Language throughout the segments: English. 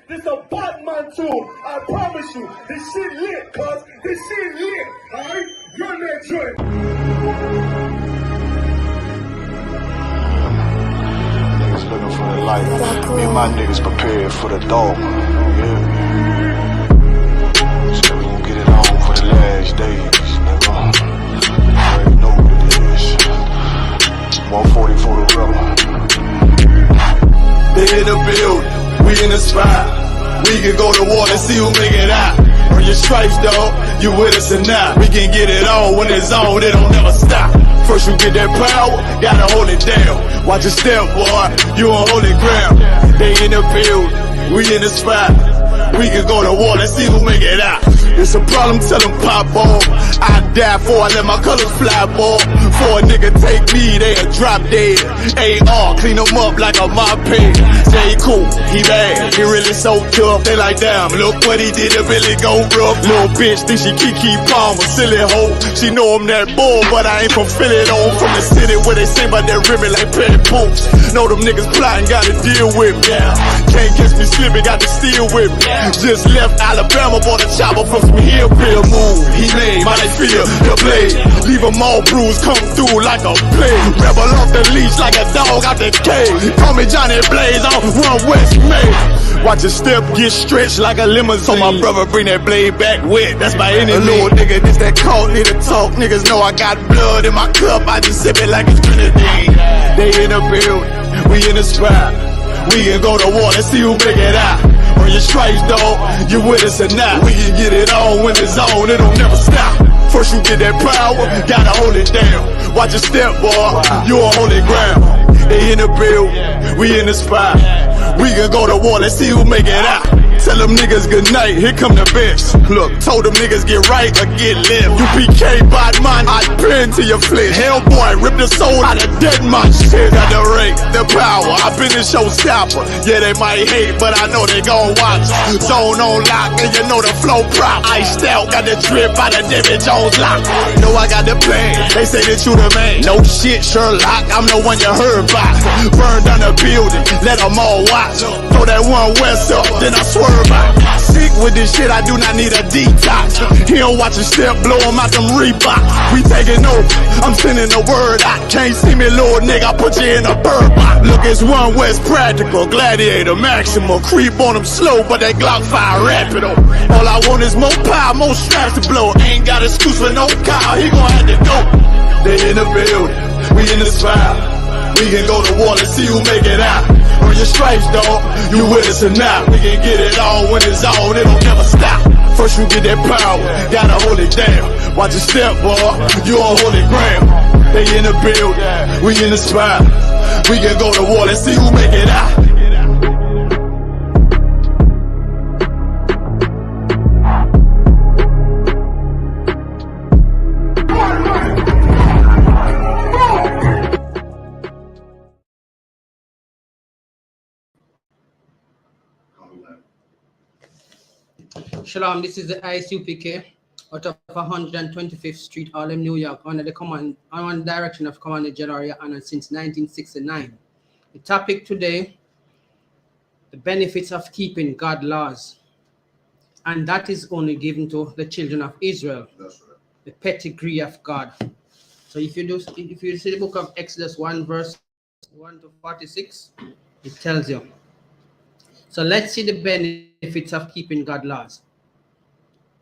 This a Batman tune. I promise you. This shit lit, cuz. This shit lit. Alright? Run that joint. Niggas looking for the light. Me and my niggas prepared for the dog. Yeah. So we gon' get it on for the last days, nigga. You already know what it is. 140 for the rubber. They in the building, we in the spot. We can go to war and see who make it out. Earn your stripes, dog, you with us or not. We can get it on when it's on, it don't never stop. First you get that power, gotta hold it down. Watch your step, boy, you on holy ground. They in the building, we in the spot. We can go to war and see who make it out. It's a problem, tell them pop off. I die for I let my colors fly, boy. For a nigga take me, they a drop dead. AR, clean them up like a mop pig. J. Cool, he bad, he really so tough. They like, damn, look what he did, it really go rough. Little bitch think she Kiki Palmer, silly hoe. She know I'm that bull, but I ain't from Philly though. From the city where they sing about that ribbon like petty poops. Know them niggas plotting, gotta deal with me. Can't catch me slipping, got to steal with me. Just left Alabama, bought a chopper from some hillbilly move. He made my feel the blade. Leave them all bruised, come through like a plague. Rebel off the leash like a dog out the cage. Call me Johnny Blaze, I'm one West May. Watch your step get stretched like a limousine. So my brother bring that blade back wet, that's by any little nigga, this that cult need to talk. Niggas know I got blood in my cup, I just sip it like it's grenadine. They in the building, we in the spot. We can go to war and see who make it out. Earn your stripes, dog, you with us or not. We can get it on when it's on, it don't never stop. First you get that power, gotta hold it down. Watch your step, boy, you on holy ground. They in the build, we in the spot. We can go to war, let's see who make it out. Tell them niggas good night, here come the best. Look, told them niggas get right or get left. U.P.K, bad man, I pin to your flesh. Hellboy, rip the soul out of dead man shit. Got the rate, the power, I been the showstopper. Yeah, they might hate, but I know they gon' watch. Zone on lock, and you know the flow prop. Iced out, got the drip out of David Jones lock. Know I got the plan, they say that you the man. No shit, Sherlock, I'm the one you heard about. Burn down the building, let them all watch. Throw that one west up, then I swerve out. Sick with this shit, I do not need a detox. He don't watch a step, blow him out them Reeboks. We taking over, I'm sending the word out. Can't see me, little nigga, I put you in a bird box. Look, it's one West practical, gladiator, maximal. Creep on them slow, but that Glock fire rapido. All I want is more power, more straps to blow. Ain't got excuse for no car, he gon' have to go. They in the building, we in the spot. We can go to war and see who make it out. Earn your stripes, dog, you with us or not. We can get it on when it's on, it don't never stop. First you get that power, gotta hold it down. Watch your step, boy, you on holy ground. They in the building, we in the spot. We can go to war and see who make it out. Shalom, this is the I.S.U.P.K. out of 125th Street, Harlem, New York, under the direction of Commander General YAHANNA since 1969. The topic today, the benefits of keeping God's laws. And that is only given to the children of Israel. That's right. The pedigree of God. So if you see the book of Exodus 1 verse 1 to 46, it tells you. So let's see the benefits of keeping God's laws.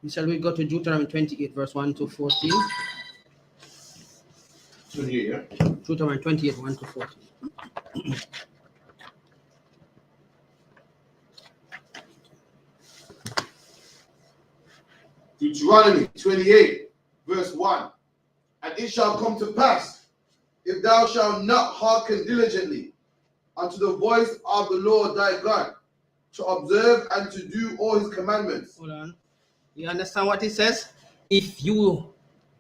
Shall we go to Deuteronomy 28 verse 1 to 14? 28, yeah? Deuteronomy 28, 1 to 14. Deuteronomy 28, verse 1. And it shall come to pass, if thou shalt not hearken diligently unto the voice of the Lord thy God, to observe and to do all his commandments. Hold on. You understand what he says? If you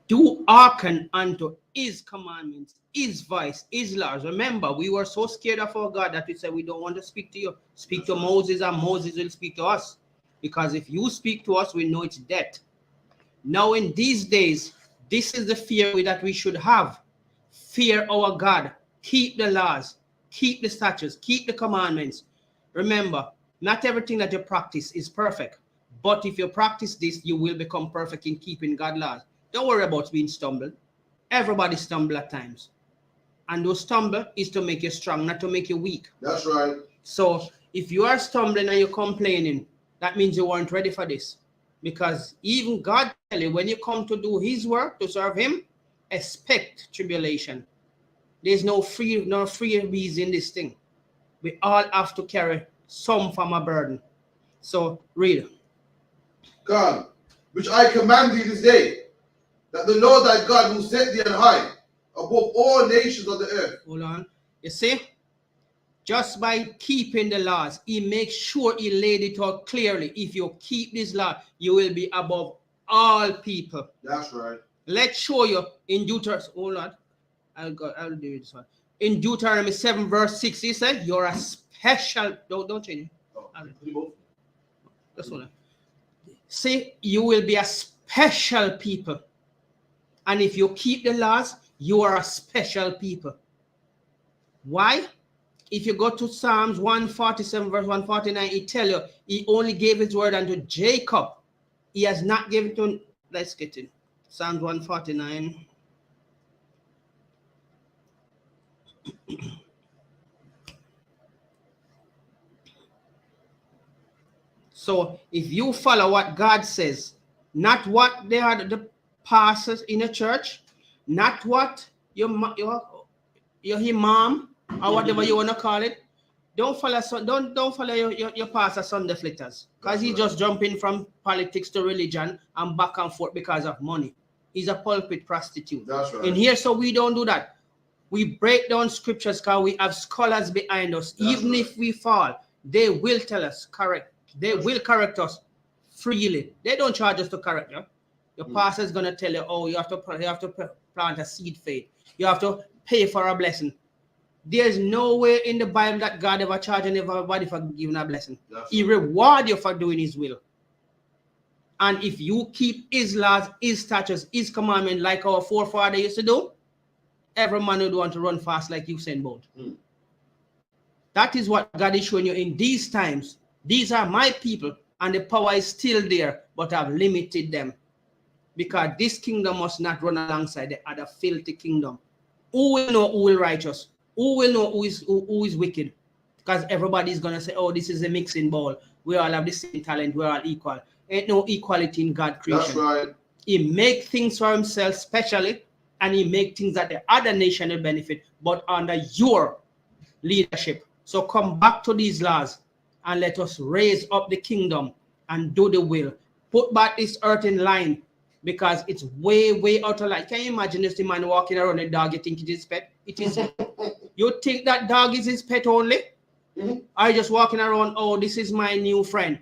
do hearken unto his commandments, his voice, his laws. Remember, we were so scared of our God that we said we don't want to speak to you. Speak to Moses, and Moses will speak to us. Because if you speak to us, we know it's death. Now in these days, this is the fear that we should have. Fear our God. Keep the laws. Keep the statutes. Keep the commandments. Remember, Not everything that you practice is perfect. But if you practice this, you will become perfect in keeping God's laws. Don't worry about being stumbled. Everybody stumble at times. And those stumble is to make you strong, not to make you weak. That's right. So if you are stumbling and you're complaining, that means you weren't ready for this. Because even God tell you, when you come to do his work, to serve him, expect tribulation. There's no freebies in this thing. We all have to carry some form of burden. So read. God, which I command thee this day, that the Lord thy God who set thee on high above all nations of the earth. Hold on. You see? Just by keeping the laws, he makes sure he laid it out clearly. If you keep this law, you will be above all people. That's right. Let's show you in Deuteronomy. Hold on. I'll do this one. In Deuteronomy 7 verse 6, he said, you're a special. Don't change it. Oh, That's one. See, you will be a special people. And if you keep the laws, you are a special people. Why? If you go to Psalms 147 verse 149, he tell you he only gave his word unto Jacob. He has not given it to. Let's get in. Psalms 149. So if you follow what God says, not what they are the pastors in the church, not what your imam or whatever you want to call it, don't follow your pastor Sunday flitters, because he just jumping from politics to religion and back and forth because of money. He's a pulpit prostitute. That's right. In here, so we don't do that. We break down scriptures because we have scholars behind us. That's Even right. if we fall, they will tell us correct. They will correct us freely. They don't charge us to correct you. Your pastor is going to tell you, oh, you have to plant a seed faith. You have to pay for a blessing. There's nowhere in the Bible that God ever charged anybody for giving a blessing. He rewards you for doing his will. And if you keep his laws, his statutes, his commandments like our forefathers used to do, every man would want to run fast like Usain Bolt. That is what God is showing you in these times. These are my people, and the power is still there, but I've limited them. Because this kingdom must not run alongside the other filthy kingdom. Who will know who is righteous? Who will know who is wicked? Because everybody's going to say, oh, this is a mixing bowl. We all have the same talent. We're all equal. Ain't no equality in God's creation. That's right. He make things for himself specially, and he make things that the other nation will benefit, but under your leadership. So come back to these laws and let us raise up the kingdom and do the will. Put back this earth in line, because it's way, way out of line. Can you imagine this man walking around a dog, you think it is his pet? It is. You think that dog is his pet only? Are you just walking around, oh, this is my new friend?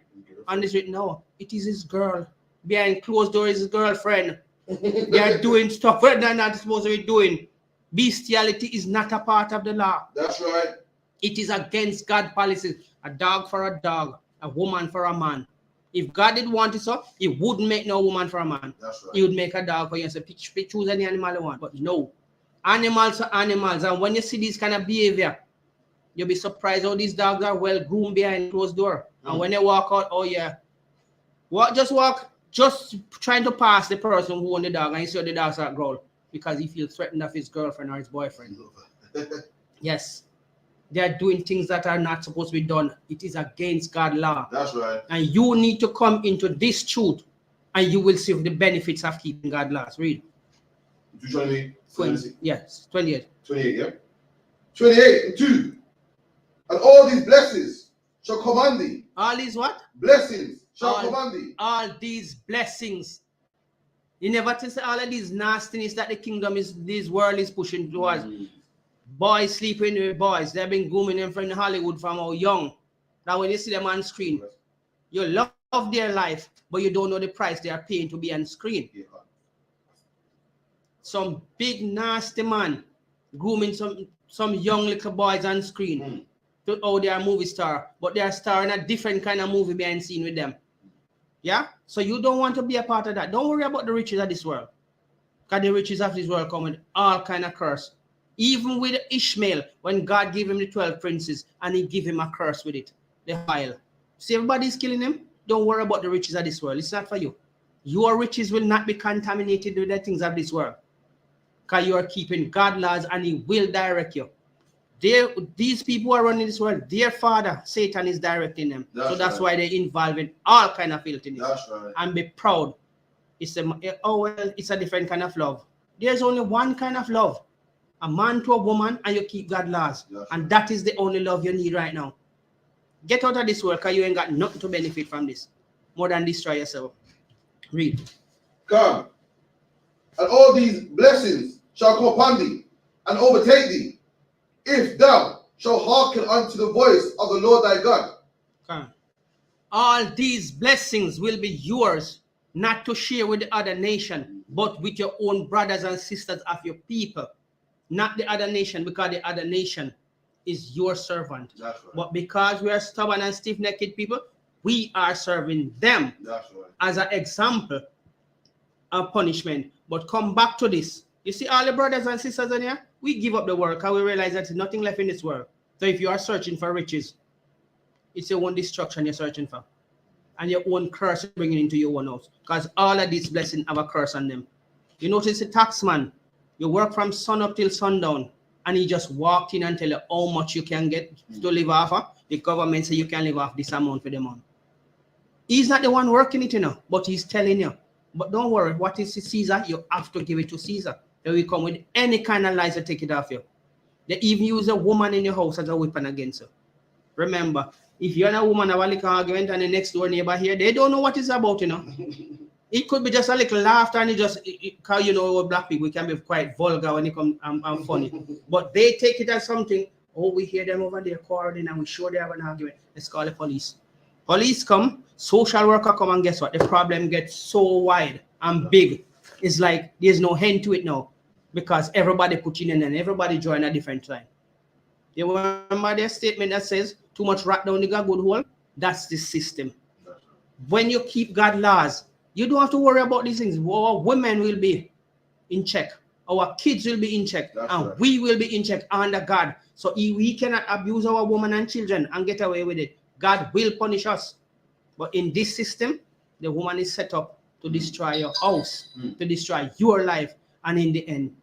And this, no, it is his girl. Behind closed doors is his girlfriend. They are doing stuff that they're not supposed to be doing. Bestiality is not a part of the law. That's right. It is against God's policies. A dog for a dog, a woman for a man. If God did want it so, he wouldn't make no woman for a man. That's right. He would make a dog for you and say, choose any animal you want. But no. Animals are animals. And when you see this kind of behavior, you'll be surprised how these dogs are well groomed behind closed door. And when they walk out, oh yeah. Just trying to pass the person who owned the dog, and you see how the dog start growl because he feels threatened of his girlfriend or his boyfriend. Yes. They are doing things that are not supposed to be done. It is against God's law. That's right. And you need to come into this truth, and you will see the benefits of keeping God's laws. Read. Deuteronomy 20, yes, 28. 28, yeah? 28 and 2. And all these blessings shall command thee. All these what? Blessings shall command thee. All these blessings. You never tell all of these nastiness that the kingdom is, this world is pushing towards. Boys sleeping with boys. They've been grooming them from Hollywood from how young. Now when you see them on screen, you love their life, but you don't know the price they are paying to be on screen. Yeah. Some big nasty man grooming some young little boys on screen. To, oh, they are a movie star, but they are starring a different kind of movie behind scene with them. Yeah? So you don't want to be a part of that. Don't worry about the riches of this world. Because the riches of this world come with all kind of curse. Even with Ishmael, when God gave him the 12 princes, and he gave him a curse with it, the file. See, everybody's killing him. Don't worry about the riches of this world. It's not for you. Your riches will not be contaminated with the things of this world. Because you are keeping God laws and he will direct you. These people who are running this world, their father, Satan, is directing them. That's why they're involved in all kind of filthiness. That's right. And be proud. It's a different kind of love. There's only one kind of love. A man to a woman, and you keep God laws. And that is the only love you need right now. Get out of this world, because you ain't got nothing to benefit from this. More than destroy yourself. Read. Come. And all these blessings shall come upon thee, and overtake thee, if thou shalt hearken unto the voice of the Lord thy God. Come. All these blessings will be yours, not to share with the other nation, but with your own brothers and sisters of your people. Not the other nation, because the other nation is your servant. That's right. But because we are stubborn and stiff-necked people, we are serving them. That's right. As an example of punishment. But come back to this. You see all the brothers and sisters in here? We give up the world because we realize that there's nothing left in this world. So if you are searching for riches, it's your own destruction you're searching for. And your own curse bringing into your own house. Because all of these blessings have a curse on them. You notice the taxman, you work from sun up till sundown, and he just walked in and tell you how much you can get to live off of. The government say you can live off this amount for the month. He's not the one working it, but he's telling you. But don't worry, what is Caesar? You have to give it to Caesar. They will come with any kind of lies to take it off you. They even use a woman in your house as a weapon against you. Remember, if you're a woman, have a little argument, and the next door neighbor here, they don't know what it's about, It could be just a little laughter, and because black people, we can be quite vulgar when it comes and funny. But they take it as something. Oh, we hear them over there quarreling, and we sure they have an argument. Let's call the police. Police come, social worker come, and guess what? The problem gets so wide and big. It's like there's no end to it now, because everybody putting in and everybody join a different time. You remember their statement that says, too much rat down the good hole? That's the system. When you keep God laws, you don't have to worry about these things. Our women will be in check. Our kids will be in check. We will be in check under God. So we cannot abuse our women and children and get away with it. God will punish us. But in this system, the woman is set up to destroy your house, to destroy your life, and in the end,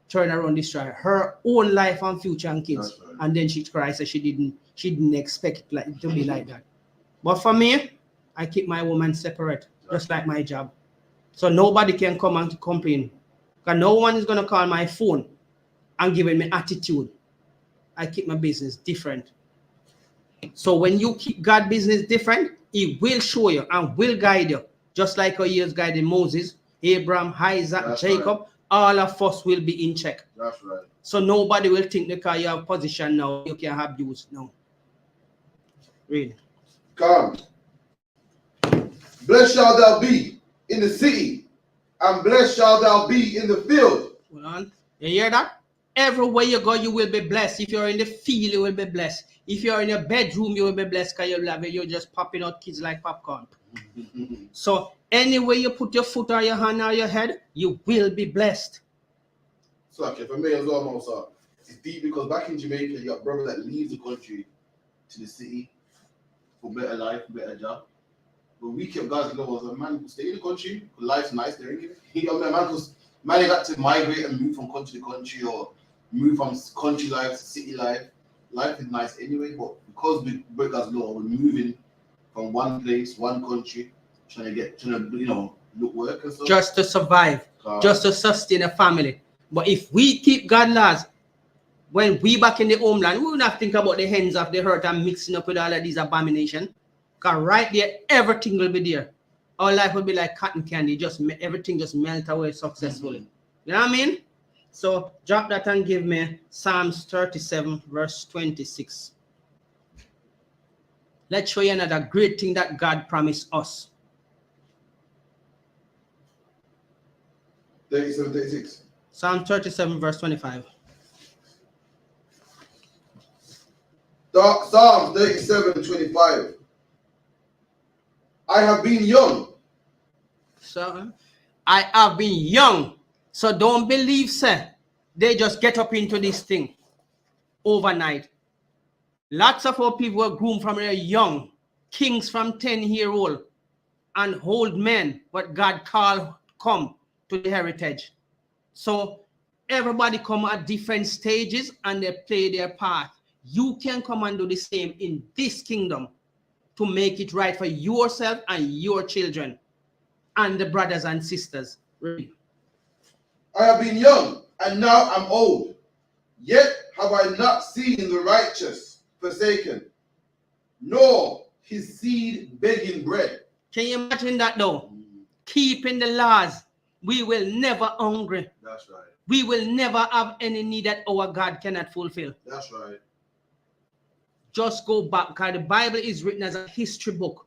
turn around, destroy her own life and future and kids. Right. And then she cries that she didn't expect it to be like that. But for me, I keep my woman separate, just like my job. So nobody can come and complain. Because no one is going to call my phone and giving me attitude. I keep my business different. So when you keep God's business different, he will show you and will guide you. Just like how he has guided Moses, Abraham, Isaac, Jacob, right. All of us will be in check. That's right. So nobody will think because you have position now, you can have abuse now. Read. Come. Blessed shalt thou be in the city, and blessed shalt thou be in the field. Hold on. You hear that? Everywhere you go, you will be blessed. If you're in the field, you will be blessed. If you're in your bedroom, you will be blessed because you're just popping out kids like popcorn. So anywhere you put your foot or your hand or your head, you will be blessed. So okay, for me as well, Moussa, it's deep because back in Jamaica, you got brothers that leave the country to the city for better life, better job. But we kept guys that was a man who stay in the country, life's nice there anyway. Man got to migrate and move from country to country or move from country life to city life. Life is nice anyway, but because we break God's law, we're moving from one place, one country, trying to look work and stuff. Just to survive, just to sustain a family. But if we keep God's laws, when we back in the homeland, we will not think about the hens of the hurt and mixing up with all of these abominations. Because right there, everything will be there. Our life will be like cotton candy. Everything just melt away successfully. You know what I mean? So drop that and give me Psalms 37, verse 26. Let's show you another great thing that God promised us. 37, 36. Psalm 37, verse 25. Psalm 37, 25. I have been young. So I have been young. So don't believe, sir. They just get up into this thing overnight. Lots of our people were groomed from very young kings from 10-year-old and old men, what God called come to the heritage. So everybody come at different stages and they play their part. You can come and do the same in this kingdom to make it right for yourself and your children and the brothers and sisters. Really. I have been young, and now I'm old. Yet have I not seen the righteous forsaken, nor his seed begging bread. Can you imagine that though? Keeping the laws, we will never hungry. That's right. We will never have any need that our God cannot fulfill. That's right. Just go back, because the Bible is written as a history book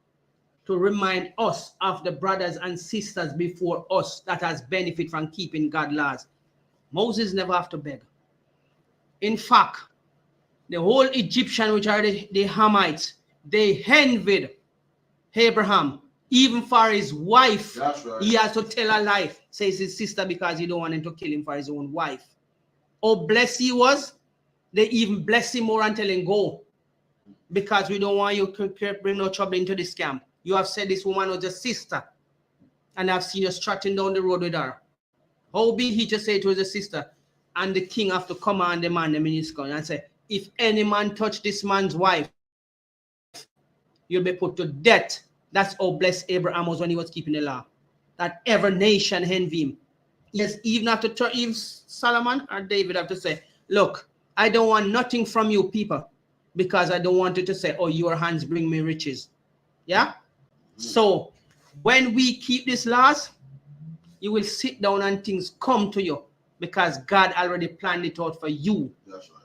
to remind us of the brothers and sisters before us that has benefit from keeping God's laws. Moses never have to beg. In fact, the whole Egyptian, which are the Hamites, they envied Abraham, even for his wife. That's right. He has to tell a lie, says his sister, because he don't want him to kill him for his own wife. Oh, blessed he was, they even bless him more and tell him, go, because we don't want you to bring no trouble into this camp. You have said this woman was your sister, and I've seen you strutting down the road with her. How be he to say it was a sister? And the king have to command the man, the minister, and say, if any man touch this man's wife, you'll be put to death. That's how blessed Abraham was when he was keeping the law. That every nation envy him. Yes, even after even Solomon or David have to say, look, I don't want nothing from you people, because I don't want you to say, oh, your hands bring me riches. Yeah? So when we keep these laws, you will sit down and things come to you, because God already planned it out for you. That's right.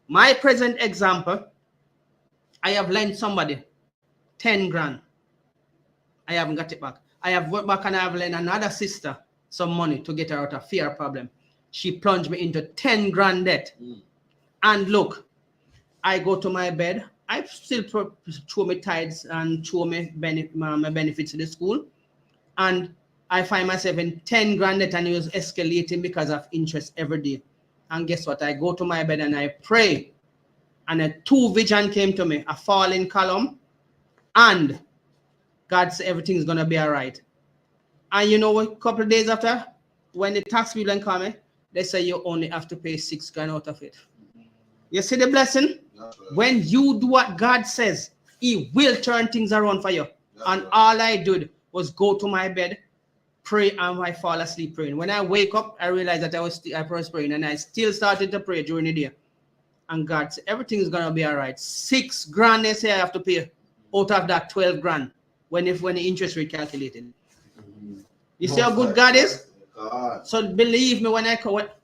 My present example, I have lent somebody 10 grand. I haven't got it back. I have worked back and I have lent another sister some money to get her out of fear problem. She plunged me into 10 grand debt. And look, I go to my bed. I still throw my tithes and throw my benefits to the school. And I find myself in 10 grand debt, and it was escalating because of interest every day. And guess what? I go to my bed and I pray. And a 2 vision came to me, a falling column. And God said everything's going to be all right. And you know what? A couple of days after, when the tax bill come, they say you only have to pay 6 grand out of it. You see the blessing? Right. When you do what God says, he will turn things around for you. And all I did was go to my bed, pray, and I fall asleep praying. When I wake up, I realized that I was praying, and I still started to pray during the day. And God said, everything is going to be all right. 6 grand they say I have to pay out of that 12 grand when the interest rate calculated. You see how good God is? God. So believe me, when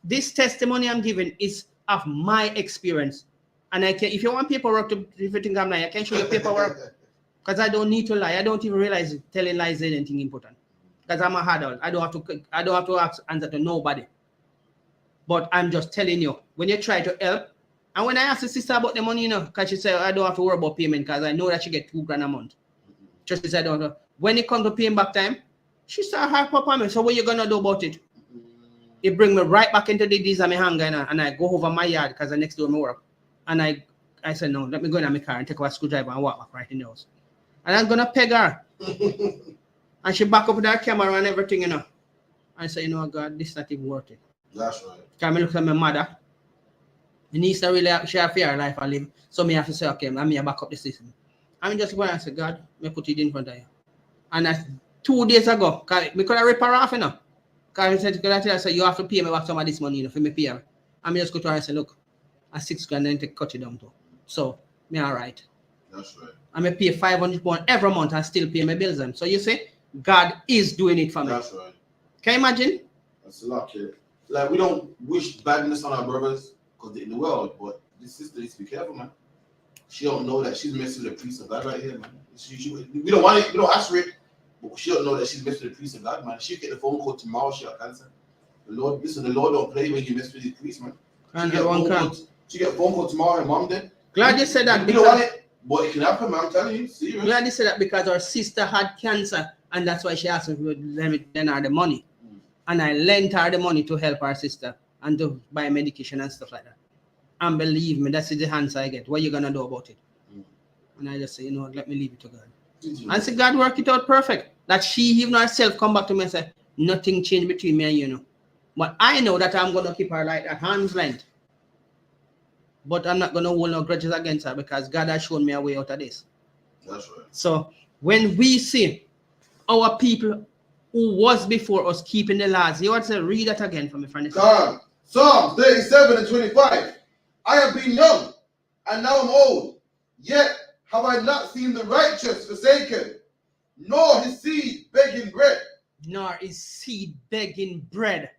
this testimony I'm giving is of my experience. And I can, if you want paperwork to, if you think I'm lying, I can show you paperwork, because I don't need to lie. I don't even realize telling lies is anything important, because I'm a adult. I don't have to answer to nobody. But I'm just telling you, when you try to help, and when I asked the sister about the money, because she said I don't have to worry about payment, because I know that she get 2 grand a month. Just said I don't know. When it comes to paying back time, she started hype up on me. So what you gonna do about it? It bring me right back into the days of my hunger, and I go over my yard, because the next door my work. And I said, no, let me go in my car and take a screwdriver and walk back right in the house. And I'm gonna peg her. And she back up with her camera and everything, I said, God, this is not even worth it. That's right. Because I look at my mother. And needs to really share her life and live. So me have to say, okay, let me back up the system. I'm just going and say, God, me put it in front of you. And 2 days ago, because we could have rip her off, Because I said, I said, you have to pay me back some of this money, for me pay her. And me just go to her and say, look, a 6 grand and cut it down to. So me all right. That's right. I may pay 500 pounds every month and still pay my bills. So you see, God is doing it for me. That's right. Can you imagine? That's a lot, kid. Like, we don't wish badness on our brothers because they're in the world, but this sister needs to be careful, man. She don't know that she's messing with the priest of God right here, man. We don't want it, we don't ask for it, but she don't know that she's messing with the priest of God, man. She'll get the phone call tomorrow, she'll cancel. The Lord don't play when you mess with the priest, man. She get a phone call tomorrow, her mom did. Glad you said that. We don't want it, but it can happen, man. I'm telling you, serious. Glad you said that, because her sister had cancer, and that's why she asked me to lend her the money. And I lent her the money to help her sister and to buy medication and stuff like that. And believe me, that's the answer I get. What are you going to do about it? And I just say, let me leave it to God. And say God work it out perfect. That she even herself come back to me and say, nothing changed between me and you know. But I know that I'm gonna keep her like at hand's length. But I'm not gonna hold no grudges against her because God has shown me a way out of this. That's right. So when we see our people who was before us keeping the laws, you want to read that again for me, friend? Psalms 37 and 25. I have been young, and now I'm old. Yet have I not seen the righteous forsaken, nor his seed begging bread. Nor his seed begging bread.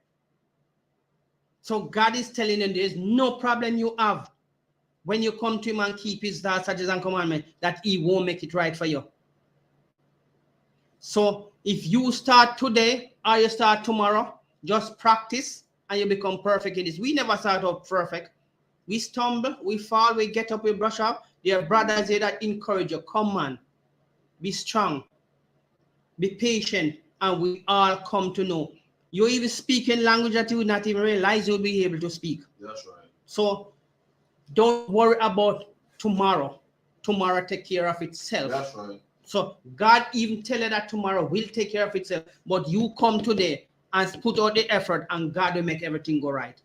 So God is telling them there's no problem you have when you come to him and keep his laws, statutes, and commandments, that he won't make it right for you. So if you start today or you start tomorrow, just practice and you become perfect in this. We never start out perfect. We stumble, we fall, we get up, we brush up. There are brothers here that encourage you. Come on, be strong, be patient, and we all come to know. You even speak in language that you would not even realize you'll be able to speak. That's right. So don't worry about tomorrow. Tomorrow take care of itself. That's right. So God even tell you that tomorrow will take care of itself. But you come today and put out the effort and God will make everything go right.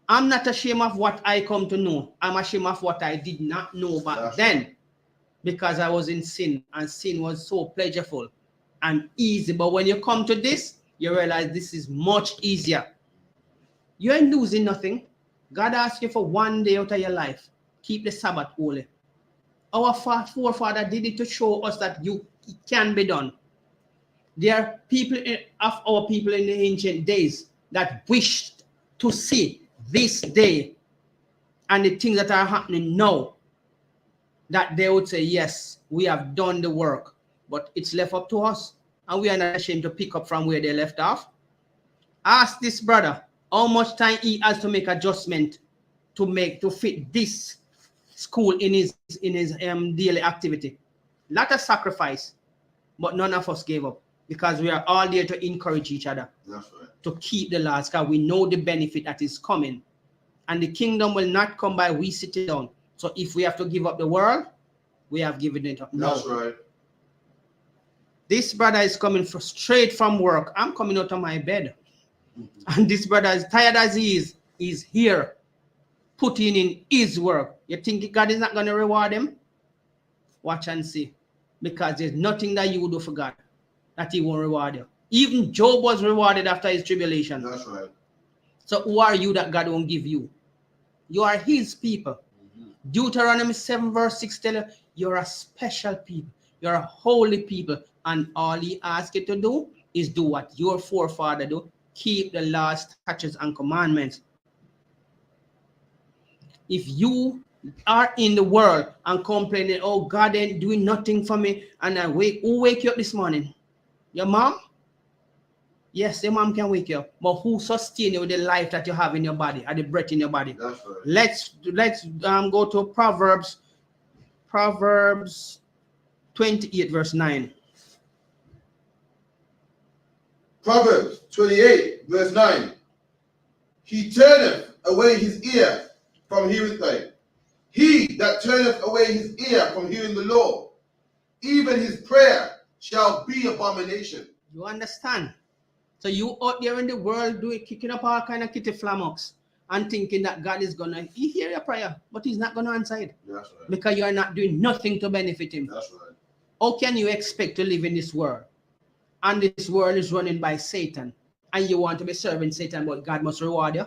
I'm not ashamed of what I come to know. I'm ashamed of what I did not know back then. Because I was in sin, and sin was so pleasurable and easy. But when you come to this, you realize this is much easier. You ain't losing nothing. God asks you for one day out of your life. Keep the Sabbath holy. Our forefather did it to show us that it can be done. There are people of our people in the ancient days that wished to see this day and the things that are happening now, that they would say, yes, we have done the work, but it's left up to us, and we are not ashamed to pick up from where they left off. Ask this brother how much time he has to make adjustment to fit this school in his daily activity. Lot of sacrifice, but none of us gave up because we are all there to encourage each other. That's right. To keep the laws, because we know the benefit that is coming, and the kingdom will not come by we sitting down. So if we have to give up the world, we have given it up. That's right. This brother is coming straight from work. I'm coming out of my bed, and this brother, is tired as he is here, putting in his work. You think God is not going to reward him? Watch and see. Because there's nothing that you will do for God that he won't reward you. Even Job was rewarded after his tribulation. That's right. So who are you that God won't give you? You are his people. Deuteronomy 7 verse 6 tells you, you're a special people. You're a holy people. And all he asks you to do is do what your forefather do. Keep the laws, statutes, and commandments. If you are in the world and complaining, oh, God ain't doing nothing for me, and who wake you up this morning? Your mom? Yes, your mom can wake you up, but who sustain you with the life that you have in your body, and the breath in your body? That's right. Let's go to Proverbs 28 verse 9. Proverbs 28 verse 9. He turneth away his ear from hearing things. He that turneth away his ear from hearing the law, even his prayer shall be abomination. You understand? So you out there in the world kicking up all kind of kitty flammocks and thinking that God is gonna hear your prayer, but he's not gonna answer it. That's right. Because you are not doing nothing to benefit him. That's right. How can you expect to live in this world? And this world is running by Satan, and you want to be serving Satan, but God must reward you?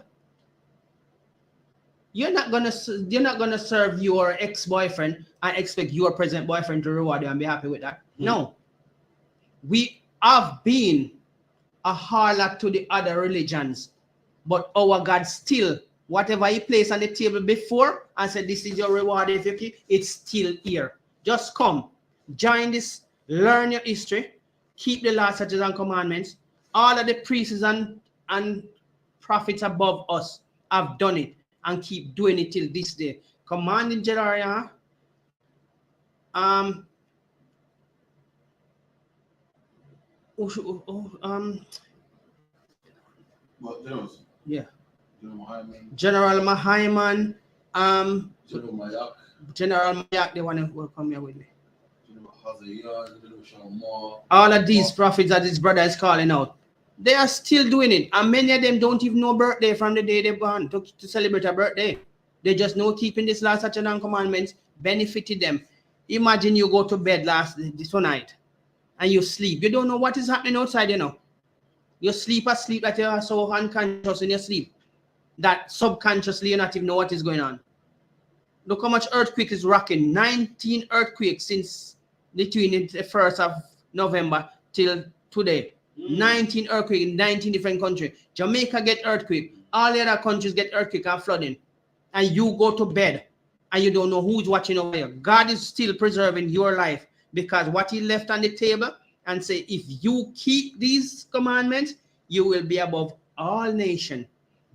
You're not gonna serve your ex-boyfriend and expect your present boyfriend to reward you and be happy with that. No. We have been a harlot to the other religions, but our God still, whatever he placed on the table before and said, this is your reward if you keep, it's still here. Just come, join this, learn your history, keep the laws, statutes, and commandments. All of the priests and prophets above us have done it and keep doing it till this day. Commanding General, General Mahayman, General Mayak. General Mayak, they want to come here with me. General All of these prophets that his brother is calling out, they are still doing it. And many of them don't even know birthday from the day they're born to celebrate a birthday. They just know keeping this last such and commandments benefited them. Imagine you go to bed this night and you sleep. You don't know what is happening outside, you know. You sleep asleep that you are so unconscious in your sleep that subconsciously you not even know what is going on. Look how much earthquake is rocking. 19 earthquakes since between the 1st of November till today. 19 earthquakes in 19 different countries. Jamaica get earthquake. All the other countries get earthquake and flooding. And you go to bed and you don't know who's watching over you. God is still preserving your life because what he left on the table and say, if you keep these commandments, you will be above all nations.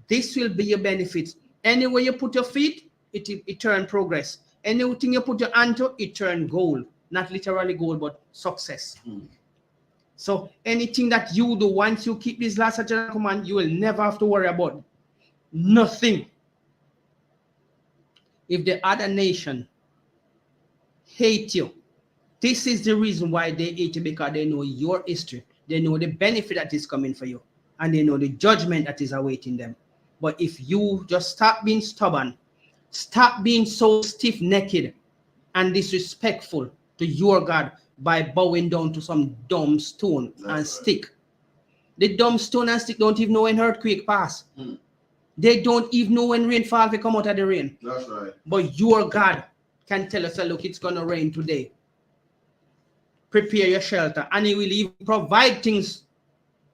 This will be your benefit. Anywhere you put your feet, it turn progress. Anything you put your hand to, it turn gold. Not literally gold, but success. So anything that you do, once you keep this last command, you will never have to worry about nothing. If the other nation hate you, this is the reason why they hate you, because they know your history. They know the benefit that is coming for you. And they know the judgment that is awaiting them. But if you just stop being stubborn, stop being so stiff-necked and disrespectful to your God by bowing down to some dumb stone and stick. The dumb stone and stick don't even know when earthquake pass. They don't even know when rainfall will come out of the rain. That's right. But your God can tell us, look, it's going to rain today. Prepare your shelter. And he will even provide things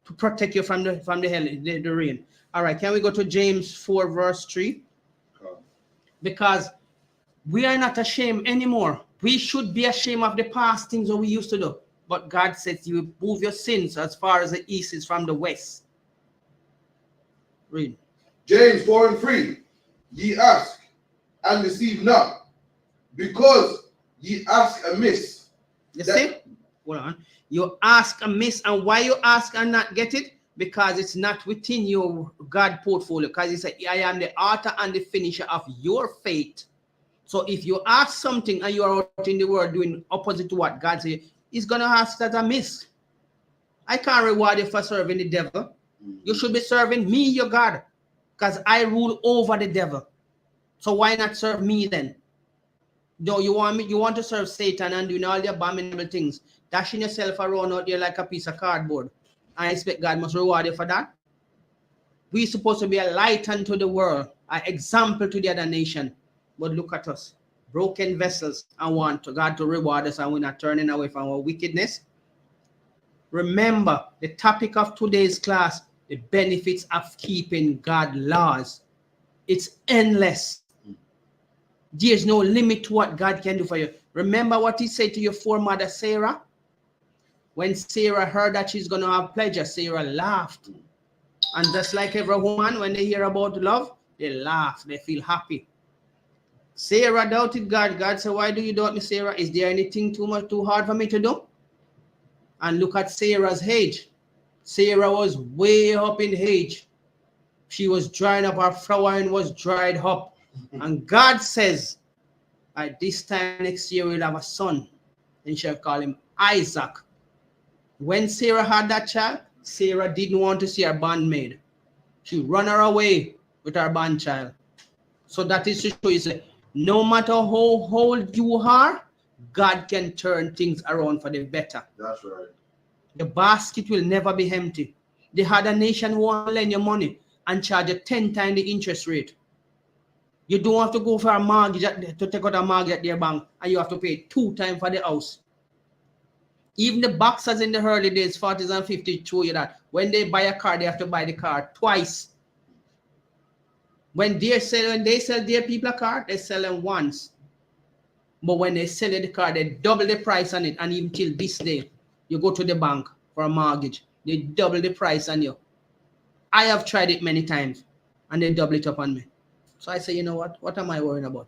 to protect you from the rain. All right, can we go to James 4 verse 3? Because we are not ashamed anymore. We should be ashamed of the past things that we used to do. But God says you will move your sins as far as the east is from the west. Read. James 4 and 3. Ye ask and receive not, because ye ask amiss. You see? Hold on. You ask amiss, and why you ask and not get it? Because it's not within your God portfolio. Because he said, I am the author and the finisher of your faith. So if you ask something and you are out in the world doing opposite to what God says, he's going to ask that amiss. I can't reward you for serving the devil. You should be serving me, your God, because I rule over the devil. So why not serve me then? No, you want to serve Satan and doing all the abominable things, dashing yourself around out there like a piece of cardboard. I expect God must reward you for that. We're supposed to be a light unto the world, an example to the other nation. But look at us, broken vessels, and want God to reward us, and we're not turning away from our wickedness. Remember, the topic of today's class, the benefits of keeping God's laws. It's endless. There's no limit to what God can do for you. Remember what he said to your foremother Sarah? When Sarah heard that she's going to have pleasure, Sarah laughed. And just like every woman, when they hear about love, they laugh, they feel happy. Sarah doubted God. God said, why do you doubt me, Sarah? Is there anything too hard for me to do? And look at Sarah's age. Sarah was way up in age. She was drying up, her flowering was dried up. And God says, at this time next year, we'll have a son, and she'll call him Isaac. When Sarah had that child, Sarah didn't want to see her bondmaid. She ran her away with her bondchild. So that is to show you, no matter how old you are, God can turn things around for the better. That's right. The basket will never be empty. The other nation won't lend you money and charge you 10 times the interest rate. You don't have to go for a mortgage to take out a mortgage at their bank, and you have to pay 2 times for the house. Even the boxers in the early days, 40s and 50s, show you that when they buy a car, they have to buy the car twice. When they sell their people a car, they sell them once. But when they sell the car, they double the price on it. And even till this day, you go to the bank for a mortgage, they double the price on you. I have tried it many times, and they double it up on me. So I say, you know what? What am I worrying about?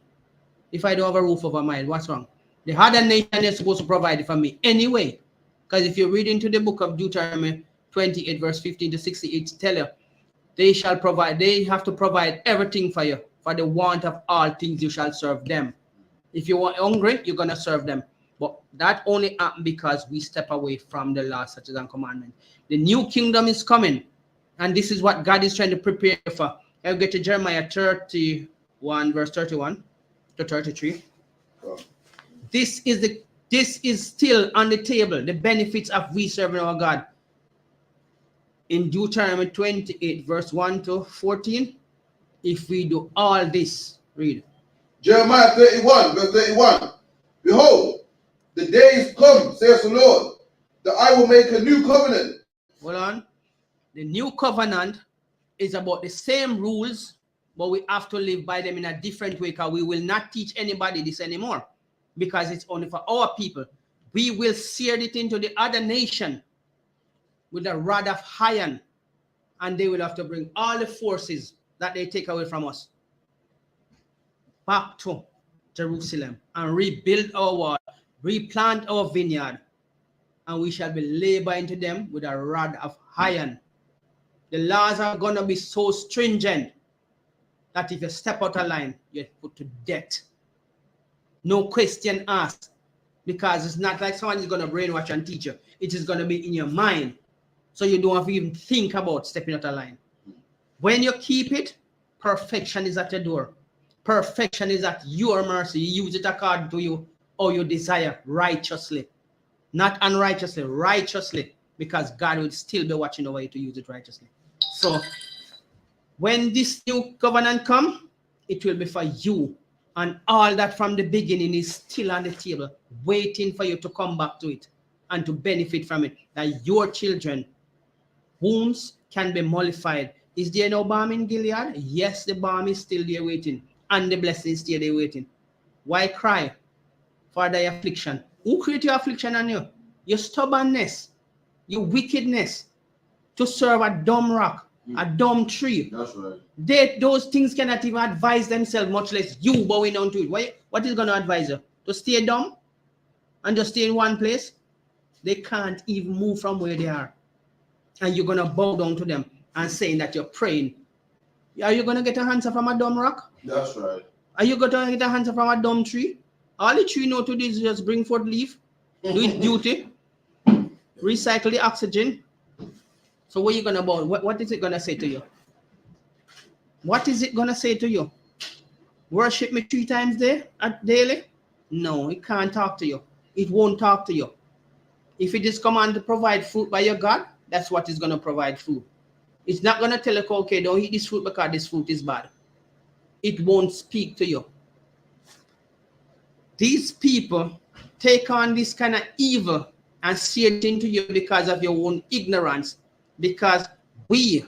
If I don't have a roof over my head, what's wrong? The other nation is supposed to provide it for me anyway. Because if you read into the book of Deuteronomy 28, verse 15 to 68, tell you, they have to provide everything for you. For the want of all things, you shall serve them. If you are hungry, you're going to serve them. But that only happened because we step away from the law, statutes, and commandments. The new kingdom is coming, and this is what God is trying to prepare for. I'll get to Jeremiah 31, verse 31 to 33. Oh. This is still on the table, the benefits of we serving our God. In Deuteronomy 28, verse 1 to 14, if we do all this, read. Jeremiah 31, verse 31. Behold, the days come, says the Lord, that I will make a new covenant. Hold on. The new covenant is about the same rules, but we have to live by them in a different way, because we will not teach anybody this anymore, because it's only for our people. We will sear it into the other nation with a rod of iron, and they will have to bring all the forces that they take away from us back to Jerusalem and rebuild our wall, replant our vineyard, and we shall be labor into them with a rod of iron. The laws are going to be so stringent that if you step out of line, you're put to death. No question asked, because it's not like someone is going to brainwash and teach you. It is going to be in your mind, so you don't have to even think about stepping out of line. When you keep it, perfection is at your door. Perfection is at your mercy. You use it according to you or you desire righteously. Not unrighteously, righteously, because God will still be watching over you to use it righteously. So when this new covenant comes, it will be for you. And all that from the beginning is still on the table, waiting for you to come back to it and to benefit from it. That your children, wombs can be mollified. Is there no balm in Gilead? Yes, the balm is still there waiting. And the blessing is still there waiting. Why cry for thy affliction? Who created your affliction on you? Your stubbornness, your wickedness, to serve a dumb rock, a dumb tree. That's right. Those things cannot even advise themselves, much less you bowing down to it. What is going to advise you? To stay dumb and just stay in one place? They can't even move from where they are. And you're going to bow down to them and saying that you're praying. Are you going to get an answer from a dumb rock? That's right. Are you going to get an answer from a dumb tree? All the tree know to do is just bring forth leaf, do its duty, recycle the oxygen. So what are you going to bow? What is it going to say to you? What is it going to say to you? Worship me 3 times daily? No, it can't talk to you. It won't talk to you. If it is command to provide fruit by your God, that's what is going to provide fruit. It's not going to tell you, okay, don't eat this fruit because this fruit is bad. It won't speak to you. These people take on this kind of evil and see it into you because of your own ignorance, because we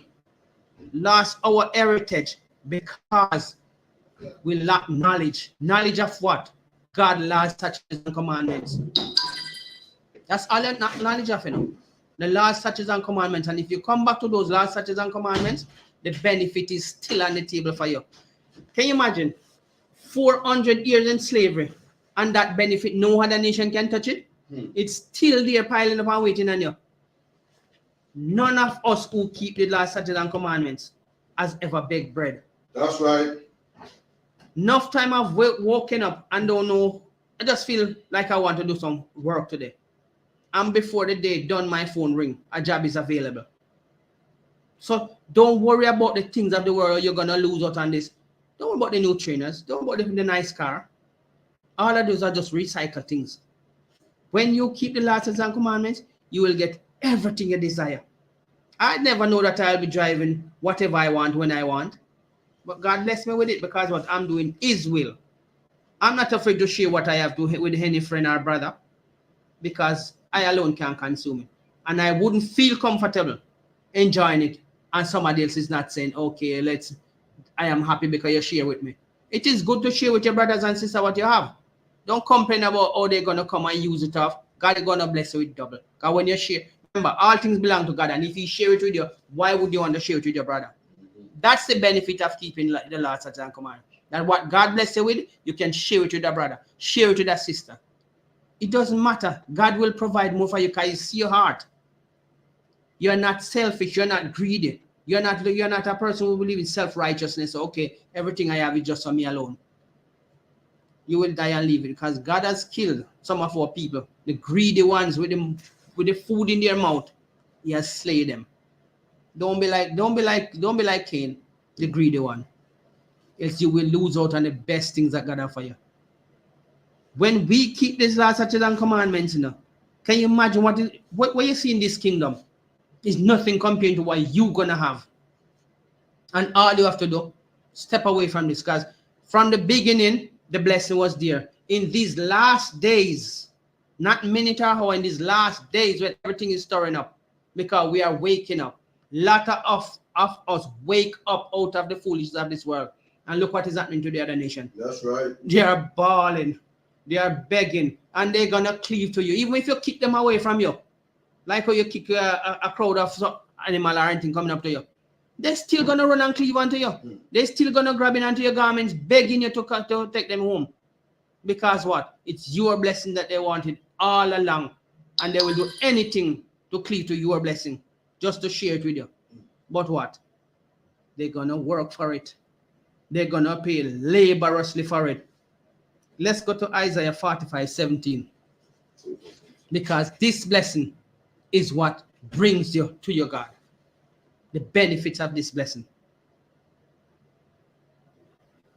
lost our heritage because we lack knowledge. Knowledge of what? God, laws, statutes, and commandments. That's all that knowledge of, the laws, statutes, and commandments. And if you come back to those laws, statutes, and commandments, the benefit is still on the table for you. Can you imagine 400 years in slavery and that benefit, no other nation can touch it? It's still there piling up and waiting on you. None of us who keep the laws, statutes, and commandments has ever begged bread. That's right. Enough time I've woken up and don't know. I just feel like I want to do some work today. And before the day done, my phone ring. A job is available. So don't worry about the things of the world. You're going to lose out on this. Don't worry about the new trainers. Don't worry about the nice car. All of those are just recycled things. When you keep the laws and commandments, you will get everything you desire. I never know that I'll be driving whatever I want when I want. But God bless me with it, because what I'm doing is will. I'm not afraid to share what I have to with any friend or brother, because I alone can consume it. And I wouldn't feel comfortable enjoying it and somebody else is not saying, okay, I am happy because you share with me. It is good to share with your brothers and sisters what you have. Don't complain about how they're going to come and use it off. God is going to bless you with double. Because when you share, remember, all things belong to God. And if he share it with you, why would you want to share it with your brother? That's the benefit of keeping the laws and commandments. That what God bless you with, you can share it with your brother, share it with your sister. It doesn't matter. God will provide more for you because you see your heart. You're not selfish. You're not greedy. You're not a person who believes in self-righteousness. Okay, everything I have is just for me alone. you will die and leave it, because God has killed some of our people, the greedy ones with the food in their mouth. He has slain them. Don't be like Cain, the greedy one. Else you will lose out on the best things that God has for you. When we keep these laws, statutes, and commandments, you know, can you imagine what you see in this kingdom? Is nothing compared to what you're gonna have. And all you have to do, step away from this, because from the beginning, the blessing was there. In these last days, not minute or hour, in these last days when everything is stirring up, because we are waking up. Lot of us wake up out of the foolishness of this world. And look what is happening to the other nation. That's right. They are bawling. They are begging. And they're going to cleave to you. Even if you kick them away from you. Like how you kick a crowd of animal or anything coming up to you. They're still going to run and cleave onto you. They're still going to grab in onto your garments, begging you to take them home. Because what? It's your blessing that they wanted all along. And they will do anything to cleave to your blessing. Just to share it with you. But what? They're going to work for it. They're going to pay laboriously for it. Let's go to Isaiah 45:17. Because this blessing is what brings you to your God. The benefits of this blessing.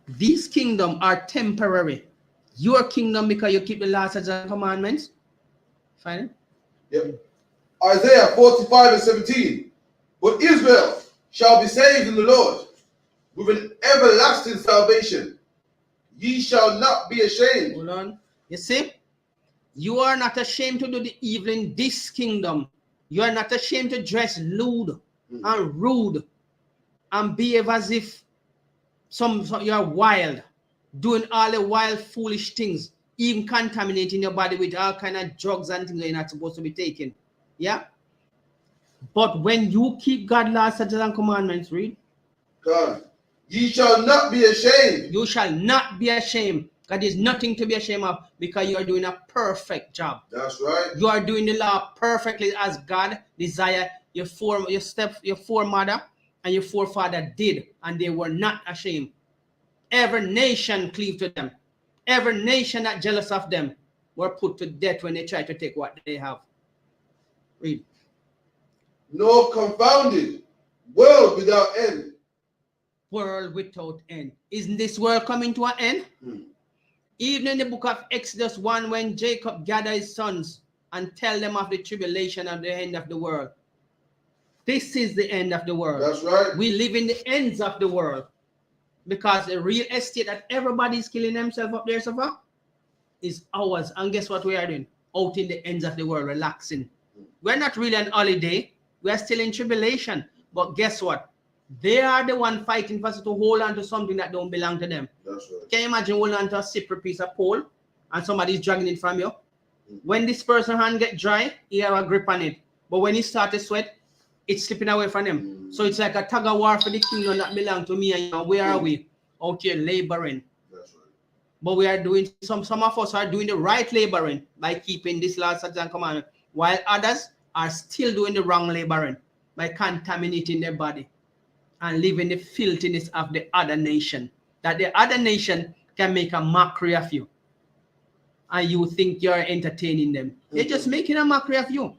These kingdoms are temporary. Your kingdom, because you keep the laws and commandments. Fine? Yep. Isaiah 45:17. But Israel shall be saved in the Lord with an everlasting salvation. Ye shall not be ashamed. Hold on. You see? You are not ashamed to do the evil in this kingdom. You are not ashamed to dress lewd and rude and behave as if you are wild, doing all the wild, foolish things, even contaminating your body with all kind of drugs and things that you're not supposed to be taking. Yeah? But when you keep God's laws, statutes, and commandments, read. God, ye shall not be ashamed. You shall not be ashamed. God is nothing to be ashamed of, because you are doing a perfect job. That's right. You are doing the law perfectly as God desired your foremother and your forefather did, and they were not ashamed. Every nation cleaved to them. Every nation that jealous of them were put to death when they tried to take what they have. Read. No confounded world without end. World without end. Isn't this world coming to an end? Even in the book of Exodus 1, when Jacob gathered his sons and tell them of the tribulation of the end of the world. This is the end of the world. That's right. We live in the ends of the world. Because the real estate that everybody's killing themselves up there so far is ours. And guess what we are doing? Out in the ends of the world, relaxing. We're not really on holiday. We're still in tribulation. But guess what? They are the one fighting for us to hold on to something that don't belong to them. That's right. Can you imagine holding on to a separate piece of pole and somebody's dragging it from you? When this person's hand get dry, he have a grip on it. But when he start to sweat, it's slipping away from him. So it's like a tug of war for the kingdom that belong to me and you. Where are we? Out here laboring. That's right. But we are doing, some of us are doing the right laboring by keeping this law, statutes, and commandments, while others are still doing the wrong laboring by contaminating their body and living the filthiness of the other nation. That the other nation can make a mockery of you. And you think you're entertaining them. They're just making a mockery of you.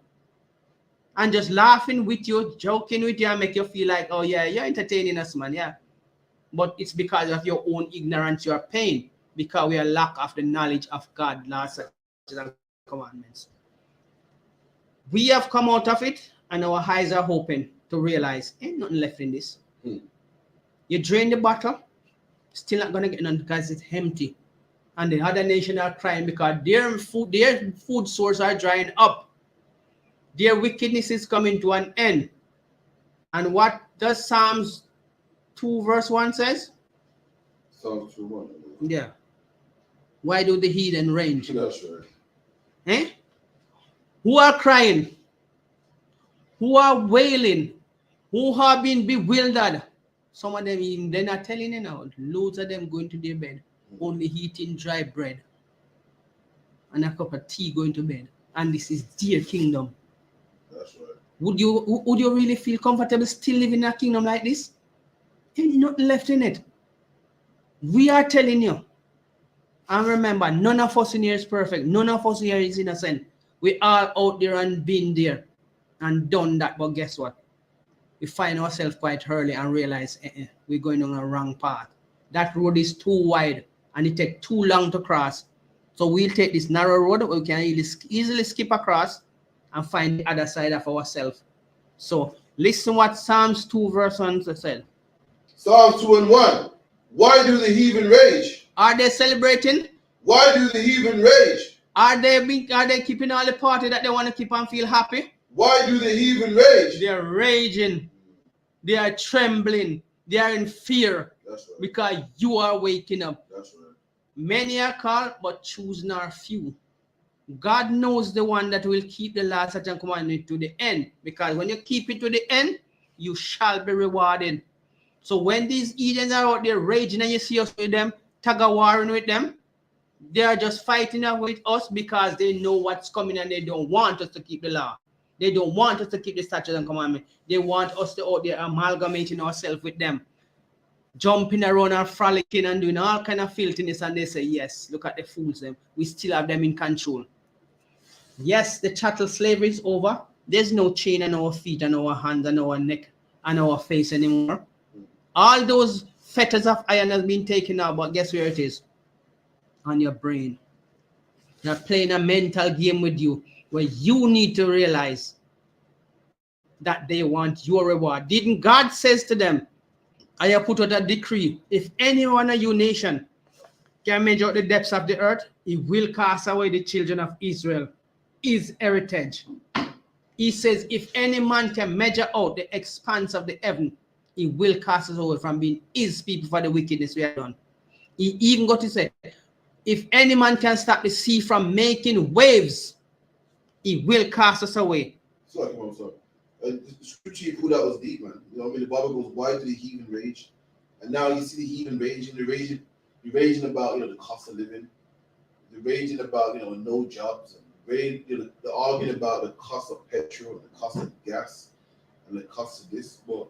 And just laughing with you, joking with you, and make you feel like, oh yeah, you're entertaining us, man, yeah. But it's because of your own ignorance you're paying, because we are lack of the knowledge of God, laws, and commandments. We have come out of it, and our eyes are open to realize, ain't nothing left in this. You drain the bottle, still not gonna get none because it's empty. And the other nation are crying because their food source are drying up. Their wickedness is coming to an end. And what does Psalms 2 verse 1 says? Psalms 2:1. Yeah. Why do the heathen range? That's right. Eh? Who are crying? Who are wailing? Who have been bewildered? Some of them, even they're not telling you now. Loads of them going to their bed, only eating dry bread and a cup of tea going to bed. And this is their kingdom. That's right. Would you really feel comfortable still living in a kingdom like this? Ain't nothing left in it. We are telling you, And remember, none of us in here is perfect. None of us here is innocent. We all out there and been there and done that. But guess what? We find ourselves quite early and realize we're going on a wrong path. That road is too wide and it takes too long to cross. So we'll take this narrow road where we can easily skip across and find the other side of ourselves. So listen what Psalms 2 verse 1 said. Psalms 2 and 1. Why do the heathen rage? Are they celebrating? Why do the heathen rage? Are they keeping all the party that they want to keep and feel happy? Why do the heathen rage? They are raging. They are trembling. They are in fear. That's right. Because you are waking up. That's right. Many are called, but chosen are few. God knows the one that will keep the last such and commandment to the end. Because when you keep it to the end, you shall be rewarded. So when these Edens are out there raging and you see us with them, tag a warring with them, they are just fighting with us because they know what's coming and they don't want us to keep the law. They don't want us to keep the statutes and commandments. They want us to out there amalgamating ourselves with them, jumping around and frolicking and doing all kind of filthiness. And they say, yes, look at the fools. Them. We still have them in control. Yes, the chattel slavery is over. There's no chain on our feet and our hands and our neck and our face anymore. All those fetters of iron has been taken out, but guess where it is? On your brain. They're playing a mental game with you where you need to realize that they want your reward. Didn't God says to them, I have put out a decree, if any one of you nation can measure out the depths of the earth, he will cast away the children of Israel, his heritage. He says, if any man can measure out the expanse of the heaven, he will cast us away from being his people for the wickedness we have done. He even got to say, if any man can stop the sea from making waves, he will cast us away. Sorry, I'm sorry. The scripture you put out was deep, man. You know what I mean? The Bible goes, why do the heathen rage? And now you see the heathen raging. They're raging about, the cost of living. They're raging about, no jobs. And they're arguing about the cost of petrol, and the cost of gas, and the cost of this. But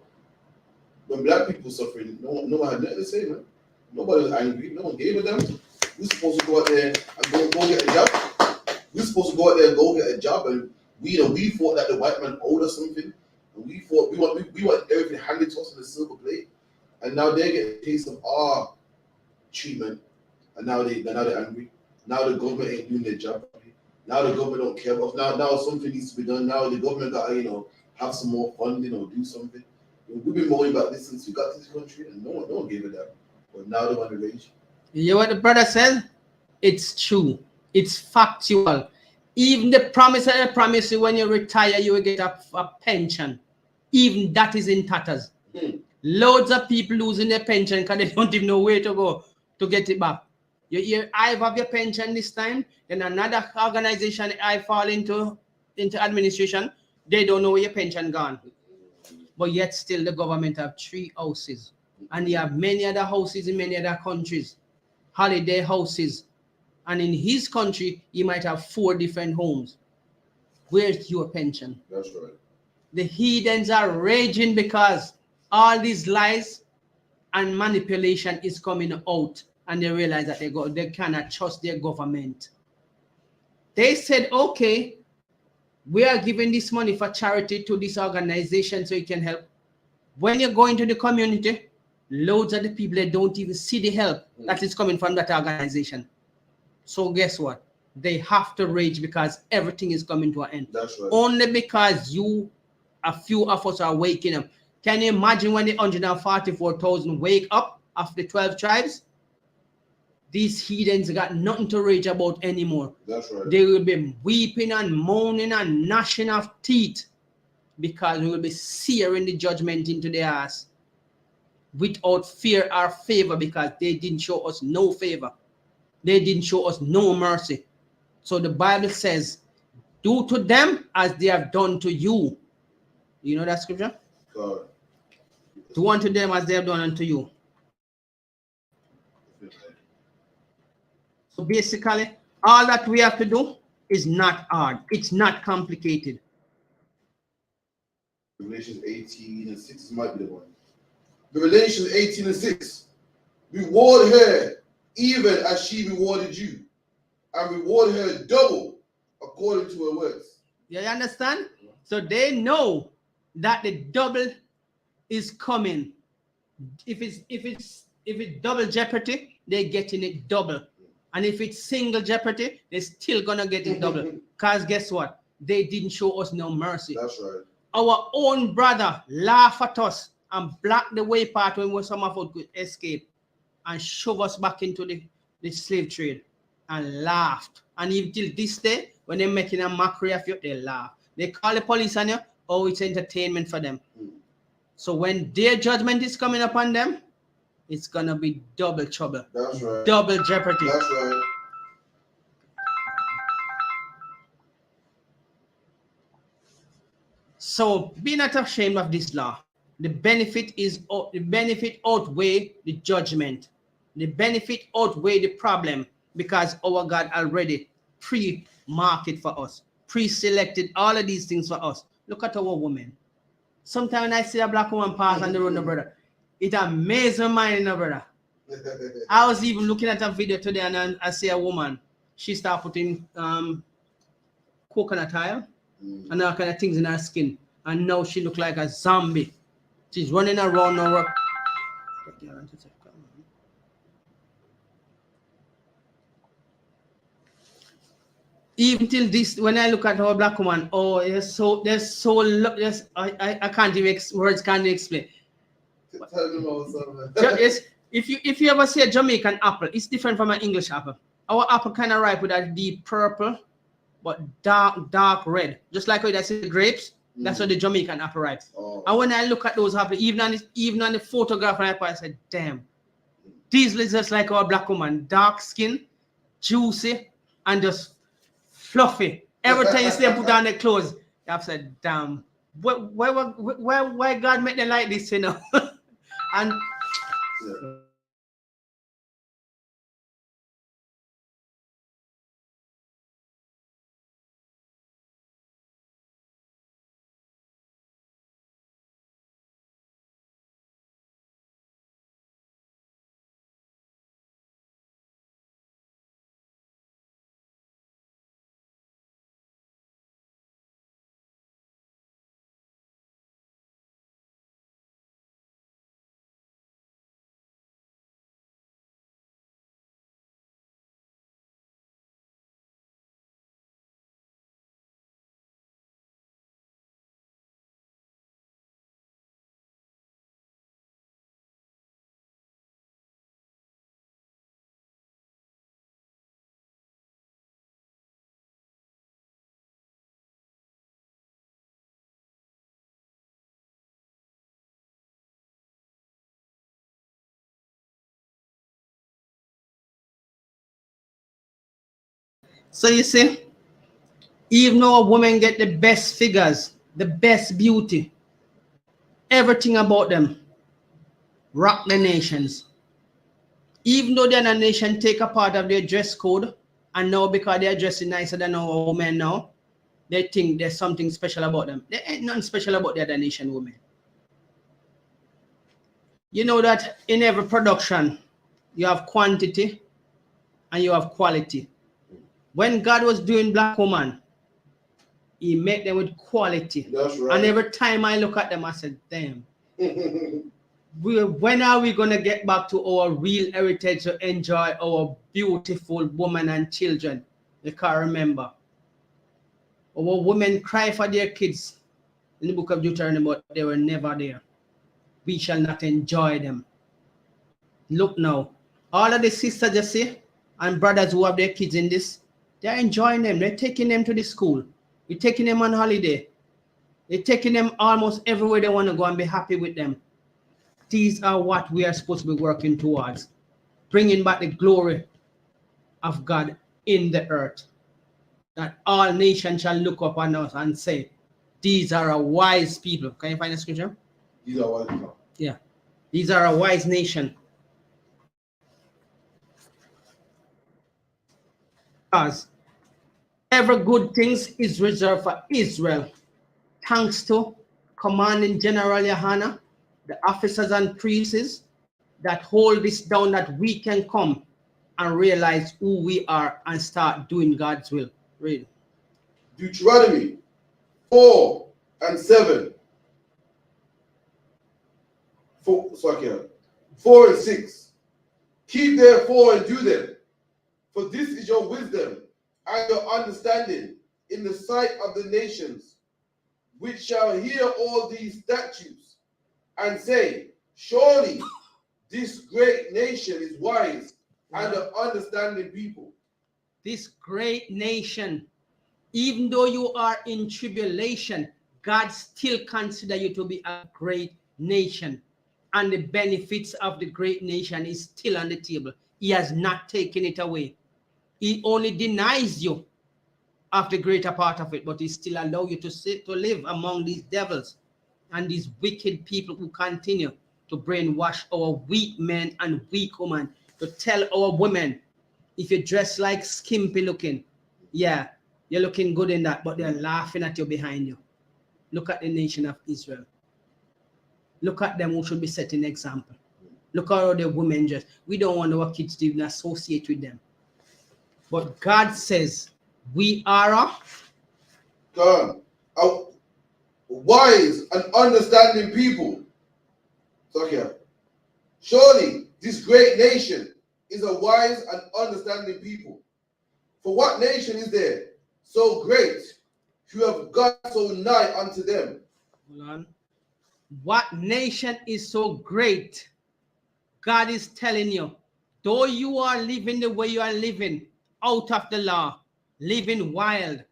when black people suffering, no one had nothing to say, man. Nobody was angry. No one gave a damn. We're supposed to go out there and go get a job. We're supposed to go out there and go get a job, and we thought that the white man owed us something, and we thought we want everything handed to us on a silver plate, and now they get a taste of our treatment, and now they're angry. Now the government ain't doing their job. Now the government don't care about us. Now something needs to be done. Now the government got to have some more funding or do something. We've been moaning about this since we got to this country, and no one gave it that. But now they want to rage. You know what the brother says? It's true. It's factual. Even the promise that they promise you when you retire, you will get a pension. Even that is in tatters. Loads of people losing their pension because they don't even know where to go to get it back. You hear, I have your pension this time, then another organization I fall into administration, they don't know where your pension gone. But yet still the government have 3 houses. And they have many other houses in many other countries. Holiday houses. And in his country, he might have 4 different homes. Where's your pension? That's right. The heathens are raging because all these lies and manipulation is coming out. And they realize that they cannot trust their government. They said, okay, we are giving this money for charity to this organization so it can help. When you go into the community, loads of the people that don't even see the help that is coming from that organization. So guess what? They have to rage because everything is coming to an end. That's right. Only because a few of us are waking up. Can you imagine when the 144,000 wake up of the 12 tribes? These heathens got nothing to rage about anymore. That's right. They will be weeping and moaning and gnashing of teeth because we will be searing the judgment into their ass without fear or favor because they didn't show us no favor. They didn't show us no mercy. So the Bible says, do to them as they have done to you. You know that scripture? God. Do unto them as they have done unto you. So basically, all that we have to do is not hard. It's not complicated. Revelation 18 and 6 might be the one. Revelation 18 and 6. Reward her even as she rewarded you, and reward her double according to her works. You understand? So they know that the double is coming. If it's double jeopardy, they're getting it double. And if it's single jeopardy, they're still gonna get it double. Because guess what? They didn't show us no mercy. That's right. Our own brother laugh at us and block the way path when some of us could escape and shove us back into the slave trade and laughed. And even till this day, when they're making a mockery of you, they laugh. They call the police on you, oh, it's entertainment for them. So when their judgment is coming upon them, it's gonna be double trouble. That's right. Double jeopardy. That's right. So be not ashamed of this law. The benefit outweigh the judgment. The benefit outweigh the problem, because our God already pre-market for us, pre-selected all of these things for us. Look at our women. Sometimes when I see a black woman pass on the road, no brother, it amazes my mind, no brother. I was even looking at a video today, and I see a woman. She started putting coconut oil and all kind of things in her skin, and now she look like a zombie. She's running around now. Even till this, when I look at our black woman, oh, I can't even words can't even explain. Tell them about something. If you ever see a Jamaican apple, it's different from an English apple. Our apple kind of ripe with a deep purple, but dark red. Just like when I see the grapes, that's how the Jamaican apple ripe. Oh. And when I look at those apples, even on the photograph, I said, damn, these look just like our black woman, dark skin, juicy, and just fluffy. Every time you see them put on their clothes, I've said, damn, why God make them like this, you know? And so you see, even though a woman get the best figures, the best beauty, everything about them rock the nations. Even though the other nation take a part of their dress code, and now because they're dressing nicer than our women now, they think there's something special about them. There ain't nothing special about the other nation women. You know that in every production, you have quantity and you have quality. When God was doing black woman, he made them with quality. That's right. And every time I look at them, I said, damn. When are we going to get back to our real heritage to enjoy our beautiful women and children? You can't remember. Our women cry for their kids in the book of Deuteronomy, but they were never there. We shall not enjoy them. Look now, all of the sisters you see and brothers who have their kids in this, they're enjoying them. They're taking them to the school. We're taking them on holiday. They're taking them almost everywhere they want to go and be happy with them. These are what we are supposed to be working towards. Bringing back the glory of God in the earth. That all nations shall look upon us and say, these are a wise people. Can you find the scripture? These are wise people. Yeah. These are a wise nation. Because every good things is reserved for Israel. Thanks to Commanding General YAHANNA, the officers and priests that hold this down, that we can come and realize who we are and start doing God's will. Read. Deuteronomy 4 and 7. 4 and 6. Keep therefore and do them, for this is your wisdom and your understanding in the sight of the nations, which shall hear all these statutes and say, surely this great nation is wise and an understanding people. This great nation, even though you are in tribulation, God still consider you to be a great nation. And the benefits of the great nation is still on the table. He has not taken it away. He only denies you of the greater part of it, but he still allows you to live among these devils and these wicked people who continue to brainwash our weak men and weak women, to tell our women, if you dress like skimpy looking, yeah, you're looking good in that, but they're laughing at you behind you. Look at the nation of Israel. Look at them who should be setting example. Look at how the women dress. We don't want our kids to even associate with them. But God says we are a wise and understanding people. So here, surely this great nation is a wise and understanding people. For what nation is there so great who have got so nigh unto them? Hold on. What nation is so great? God is telling you, though you are living the way you are living, out of the law, living wild,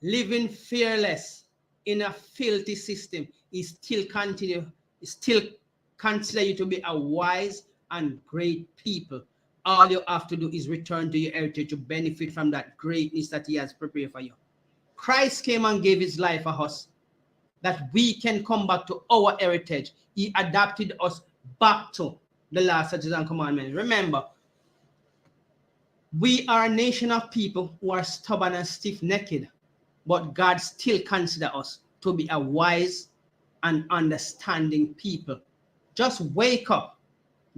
living fearless in a filthy system, he still consider you to be a wise and great people. All you have to do is return to your heritage to benefit from that greatness that he has prepared for you. Christ came and gave his life for us, that we can come back to our heritage. He adapted us back to the law, statutes, and commandments. Remember, we are a nation of people who are stubborn and stiff-necked, but God still considers us to be a wise and understanding people. Just wake up.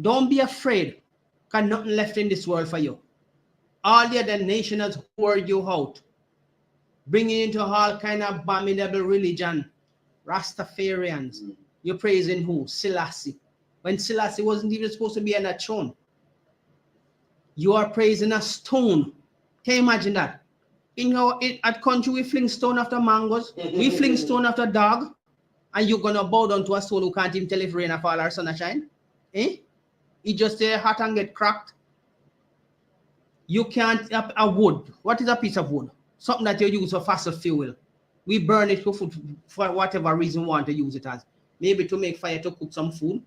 Don't be afraid, because nothing left in this world for you. All the other nations whore you out, bringing into all kind of abominable religion. Rastafarians. You're praising who? Selassie. When Selassie wasn't even supposed to be on a throne. You are praising a stone. Can you imagine that? At country, we fling stone after mangoes. We fling stone after dog. And you're going to bow down to a stone who can't even tell if rain or fall or sun or shine? Eh? It just stay hot and get cracked. You can't, a wood. What is a piece of wood? Something that you use for fossil fuel. We burn it for whatever reason we want to use it as. Maybe to make fire to cook some food,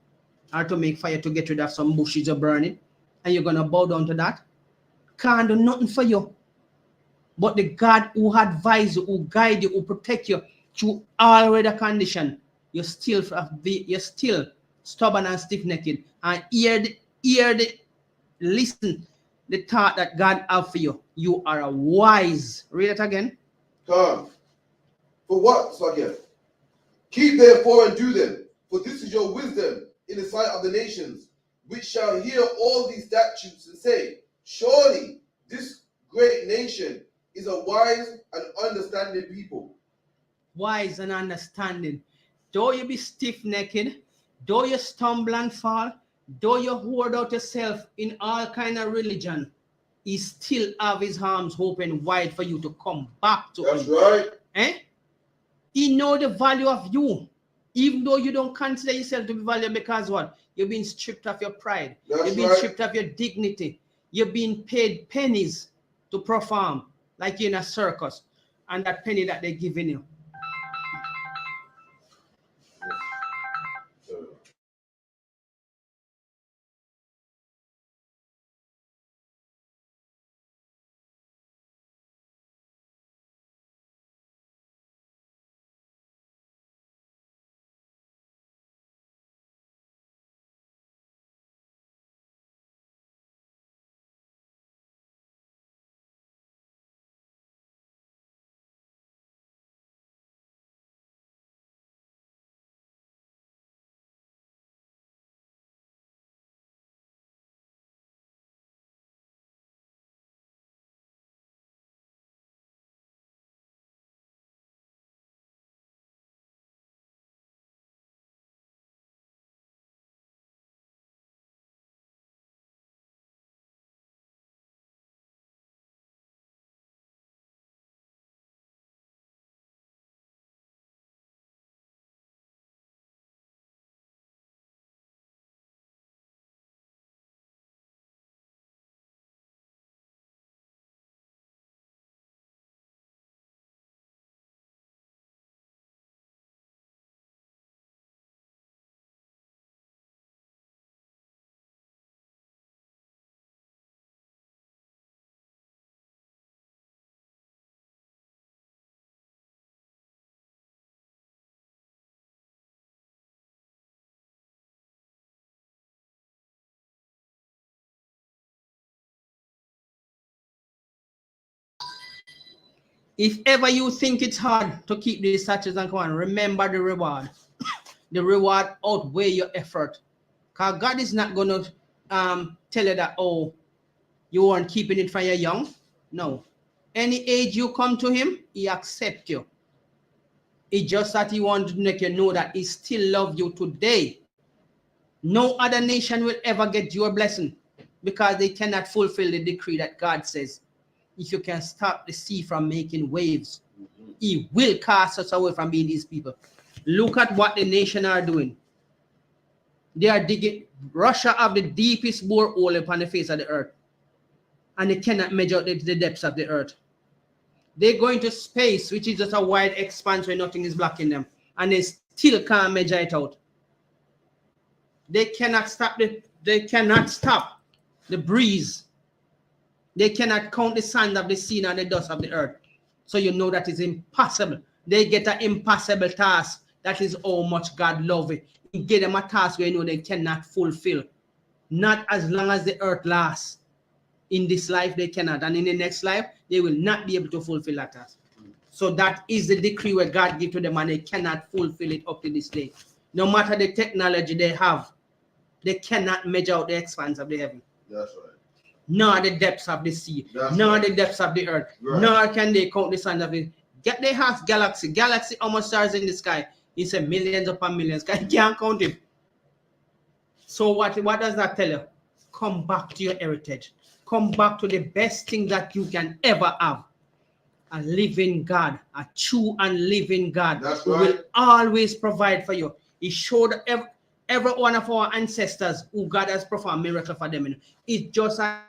or to make fire to get rid of some bushes you're burning. And you're going to bow down to that? Can't do nothing for you. But the God who advise you, who guide you, who protect you through all weather condition, you're still stubborn and stiff-necked. And listen the thought that God have for you. You are a wise. Read it again. Come. For what? So again. Keep therefore and do them, for this is your wisdom in the sight of the nations, which shall hear all these statutes and say, surely this great nation is a wise and understanding people. Wise and understanding. Though you be stiff-necked, though you stumble and fall, though you hoard out yourself in all kind of religion, he still have his arms open wide for you to come back to That's him. right. Eh? He know the value of you, even though you don't consider yourself to be valuable, because what? You've been stripped of your pride. You've been stripped of your dignity. You've been paid pennies to perform like you're in a circus, and that penny that they're giving you, If ever you think it's hard to keep these statutes and command, remember the reward. The reward outweigh your effort. Because God is not going to tell you that, oh, you weren't keeping it from your young. No. Any age you come to him, he accepts you. It's just that he wants to make you know that he still loves you today. No other nation will ever get your blessing because they cannot fulfill the decree that God says. If you can stop the sea from making waves, he will cast us away from being these people. Look at what the nation are doing. They are digging. Russia have the deepest borehole upon the face of the earth, and they cannot measure the depths of the earth. They go into space, which is just a wide expanse where nothing is blocking them, and they still can't measure it out. They cannot stop the breeze. They cannot count the sand of the sea and the dust of the earth. So you know that is impossible. They get an impossible task. That is how much God loves it. He gave them a task where you know they cannot fulfill. Not as long as the earth lasts. In this life they cannot, and in the next life they will not be able to fulfill that task. So that is the decree where God gives to them, and they cannot fulfill it up to this day. No matter the technology they have, they cannot measure out the expanse of the heaven. That's right. Nor the depths of the sea, That's nor right. the depths of the earth, Right. nor can they count the sand of it. Get they have galaxy, how much stars in the sky? He said millions upon millions. You can't count it. So what does that tell you? Come back to your heritage. Come back to the best thing that you can ever have. A living God, a true and living God. That's who right. will always provide for you. He showed every one of our ancestors who God has performed miracle for them. It's just a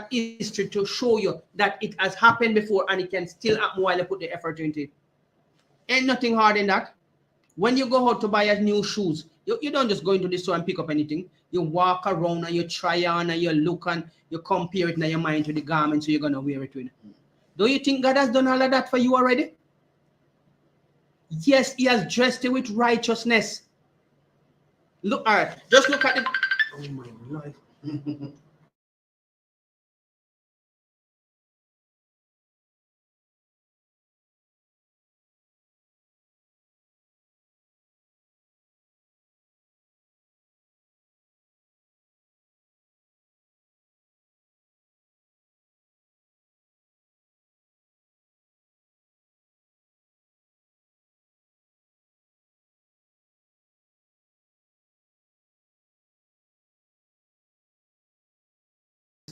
history to show you that it has happened before and it can still happen while you put the effort into it. Ain't nothing hard in that. When you go out to buy new shoes, you don't just go into the store and pick up anything. You walk around and you try on and you look and you compare it in your mind to the garment so you're going to wear it with. Don't you think God has done all of that for you already? Yes, he has dressed you with righteousness. Look, all right, just look at it. Oh my Lord.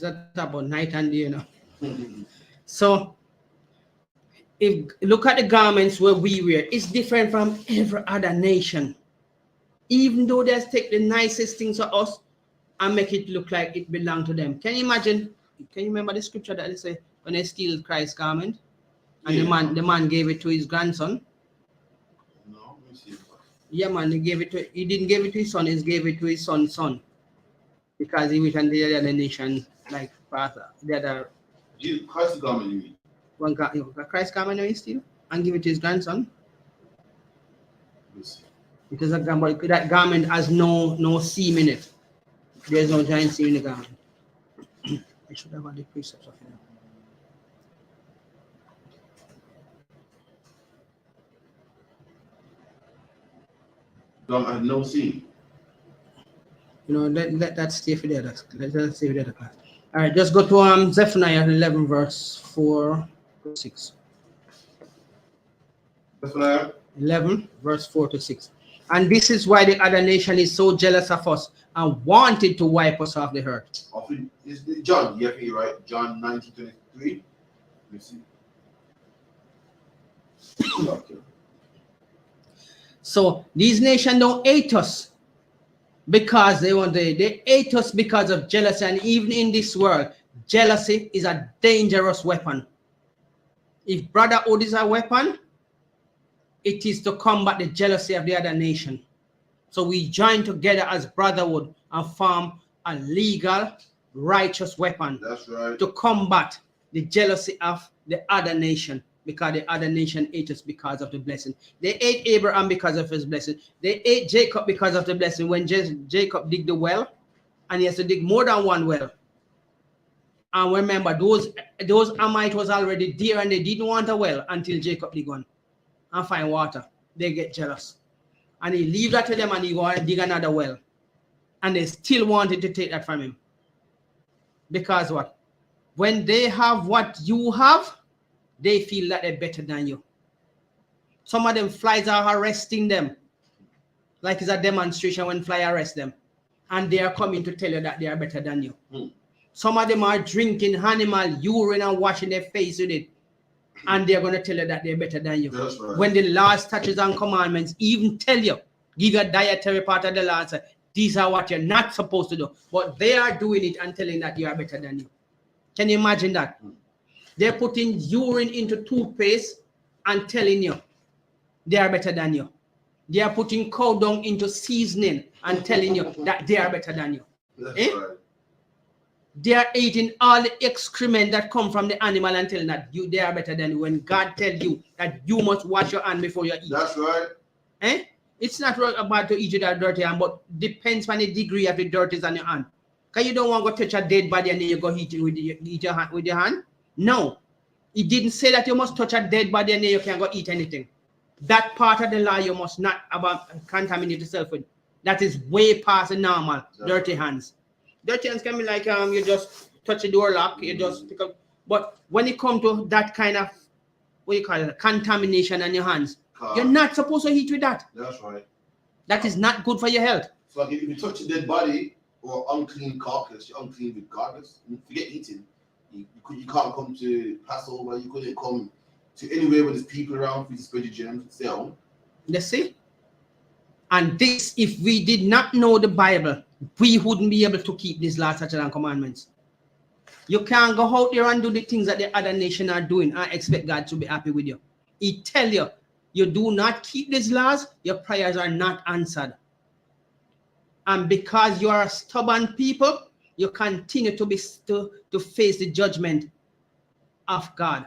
That about night and day, you know. So if look at the garments where we wear, it's different from every other nation. Even though they take the nicest things of us and make it look like it belongs to them. Can you imagine? Can you remember the scripture that they say when they steal Christ's garment and the man gave it to his grandson? No, let me see. Yeah, man, he didn't give it to his son, he gave it to his son's son. Because he went on the other nation like father. The other Christ's garment, you mean? one Christ garment he steal and give it to his grandson. Let's see. Because that garment has no seam in it. There's no giant seam in the garment. I should have had the precepts of it. Garment had no seam. You know, let that stay for the other. Let that stay for the other class. All right, just go to Zephaniah 11 verse 4 to 6. Zephaniah 11 verse 4 to 6. And this is why the other nation is so jealous of us and wanted to wipe us off the earth. Is John, yeah, you're right. John 19:23. Let me see. Okay. So these nations don't hate us because they hate us because of jealousy. And even in this world, jealousy is a dangerous weapon. If brotherhood is a weapon, it is to combat the jealousy of the other nation. So we join together as brotherhood and form a legal, righteous weapon. That's right. To combat the jealousy of the other nation, because the other nation ate us because of the blessing. They ate Abraham because of his blessing. They ate Jacob because of the blessing. When Jacob dig the well, and he has to dig more than one well. And remember, those Amite was already there and they didn't want a well until Jacob dig on and find water. They get jealous. And he leave that to them and he go and dig another well. And they still wanted to take that from him. Because what? When they have what you have, they feel that they're better than you. Some of them flies are arresting them. Like it's a demonstration when fly arrest them. And they are coming to tell you that they are better than you. Some of them are drinking animal urine and washing their face with it. And they're going to tell you that they're better than you. That's right. When the law, statutes, and commandments even tell you, give you a dietary part of the law and say, these are what you're not supposed to do. But they are doing it and telling that you are better than you. Can you imagine that? They're putting urine into toothpaste and telling you they are better than you. They are putting cow dung into seasoning and telling you that they are better than you. That's right. They are eating all the excrement that come from the animal and telling that they are better than you. When God tells you that you must wash your hand before you eat. That's right. It's not about to eat with that dirty hand, but depends on the degree of the dirt is on your hand. Because you don't want to go touch a dead body and then you go eat it with your hand. No. It didn't say that you must touch a dead body and then you can't go eat anything. That part of the law you must not contaminate yourself with. That is way past the normal dirty hands. Dirty hands can be like you just touch the door lock, you just pick up. But when it comes to that kind of contamination on your hands, you're not supposed to eat with that. That's right. That is not good for your health. So like if you touch a dead body or unclean carcass, you're unclean regardless. Forget eating. You can't come to Passover. You couldn't come to anywhere where there's people around for you to spread your germs. Stay home. Let's see. And this, if we did not know the Bible, we wouldn't be able to keep these laws, statutes, and commandments. You can't go out there and do the things that the other nation are doing and expect God to be happy with you. He tell you, you do not keep these laws, your prayers are not answered. And because you are a stubborn people, you continue to face the judgment of God.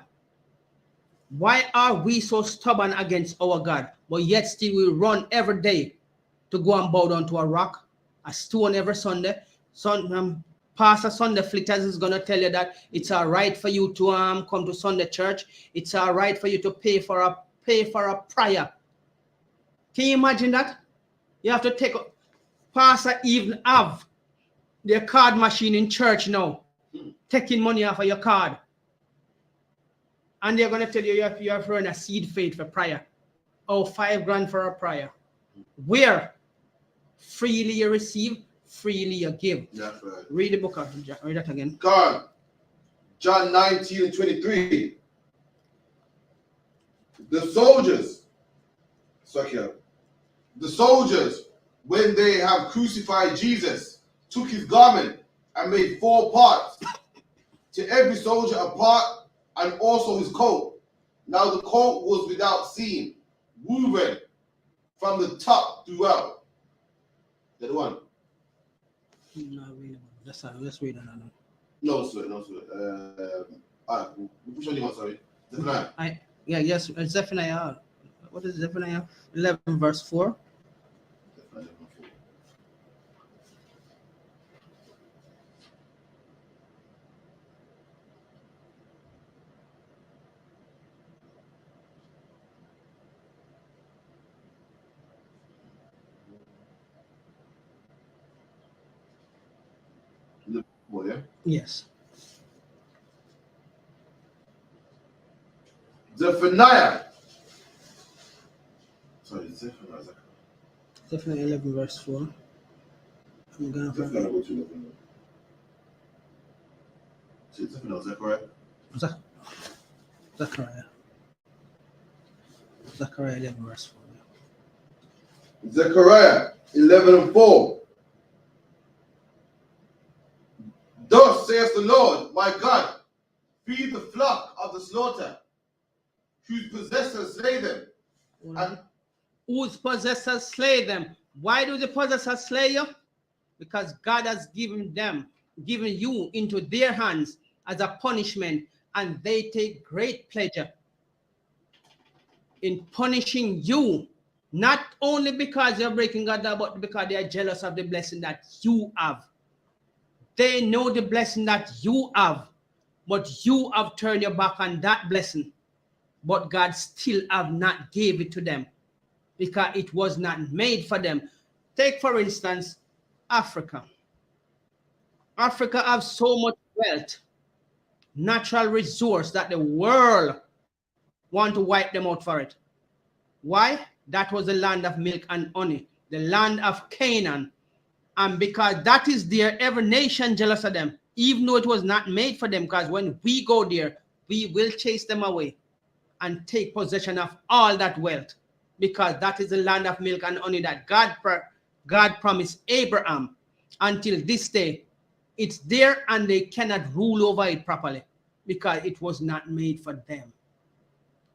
Why are we so stubborn against our God, but yet still we run every day to go and bow down to a rock, a stone every Sunday? Pastor Sunday Flitters is going to tell you that it's all right for you to come to Sunday church. It's all right for you to pay for a prayer. Can you imagine that? You have to take Pastor even have their card machine in church now, taking money off of your card. And they're going to tell you you have to run a seed faith for prayer. Oh, $5,000 for a prayer. Where freely you receive, freely you give. That's right. Read the book of John. Read that again. God, John 19:23. The soldiers, when they have crucified Jesus, took his garment and made 4 parts. To every soldier a part, and also his coat. Now the coat was without seam, woven from the top throughout. That one. No, let's read another. No, sir. All right. Which one do you want? Sorry. Zephaniah. Yes, Zephaniah. What is Zephaniah? 11 verse 4. Yeah? Yes. Zephaniah. Sorry, Zephaniah. Zephaniah 11 verse 4. I'm gonna find Zephaniah go to 11. Zephaniah, Zechariah. Zechariah 11 verse 4. Zechariah 11:4. Thus saith the Lord, my God, feed the flock of the slaughter, whose possessors slay them. And whose possessors slay them. Why do the possessors slay you? Because God has given you into their hands as a punishment, and they take great pleasure in punishing you, not only because you're breaking God down, but because they are jealous of the blessing that you have. They know the blessing that you have, But you have turned your back on that blessing. But God still have not gave it to them because it was not made for them. Take, for instance, Africa. Africa have so much wealth, natural resource that the world want to wipe them out for it. Why? That was the land of milk and honey, the land of Canaan. And because that is there, every nation jealous of them, even though it was not made for them, because when we go there, we will chase them away and take possession of all that wealth, because that is the land of milk and honey that God promised Abraham. Until this day, it's there and they cannot rule over it properly because it was not made for them.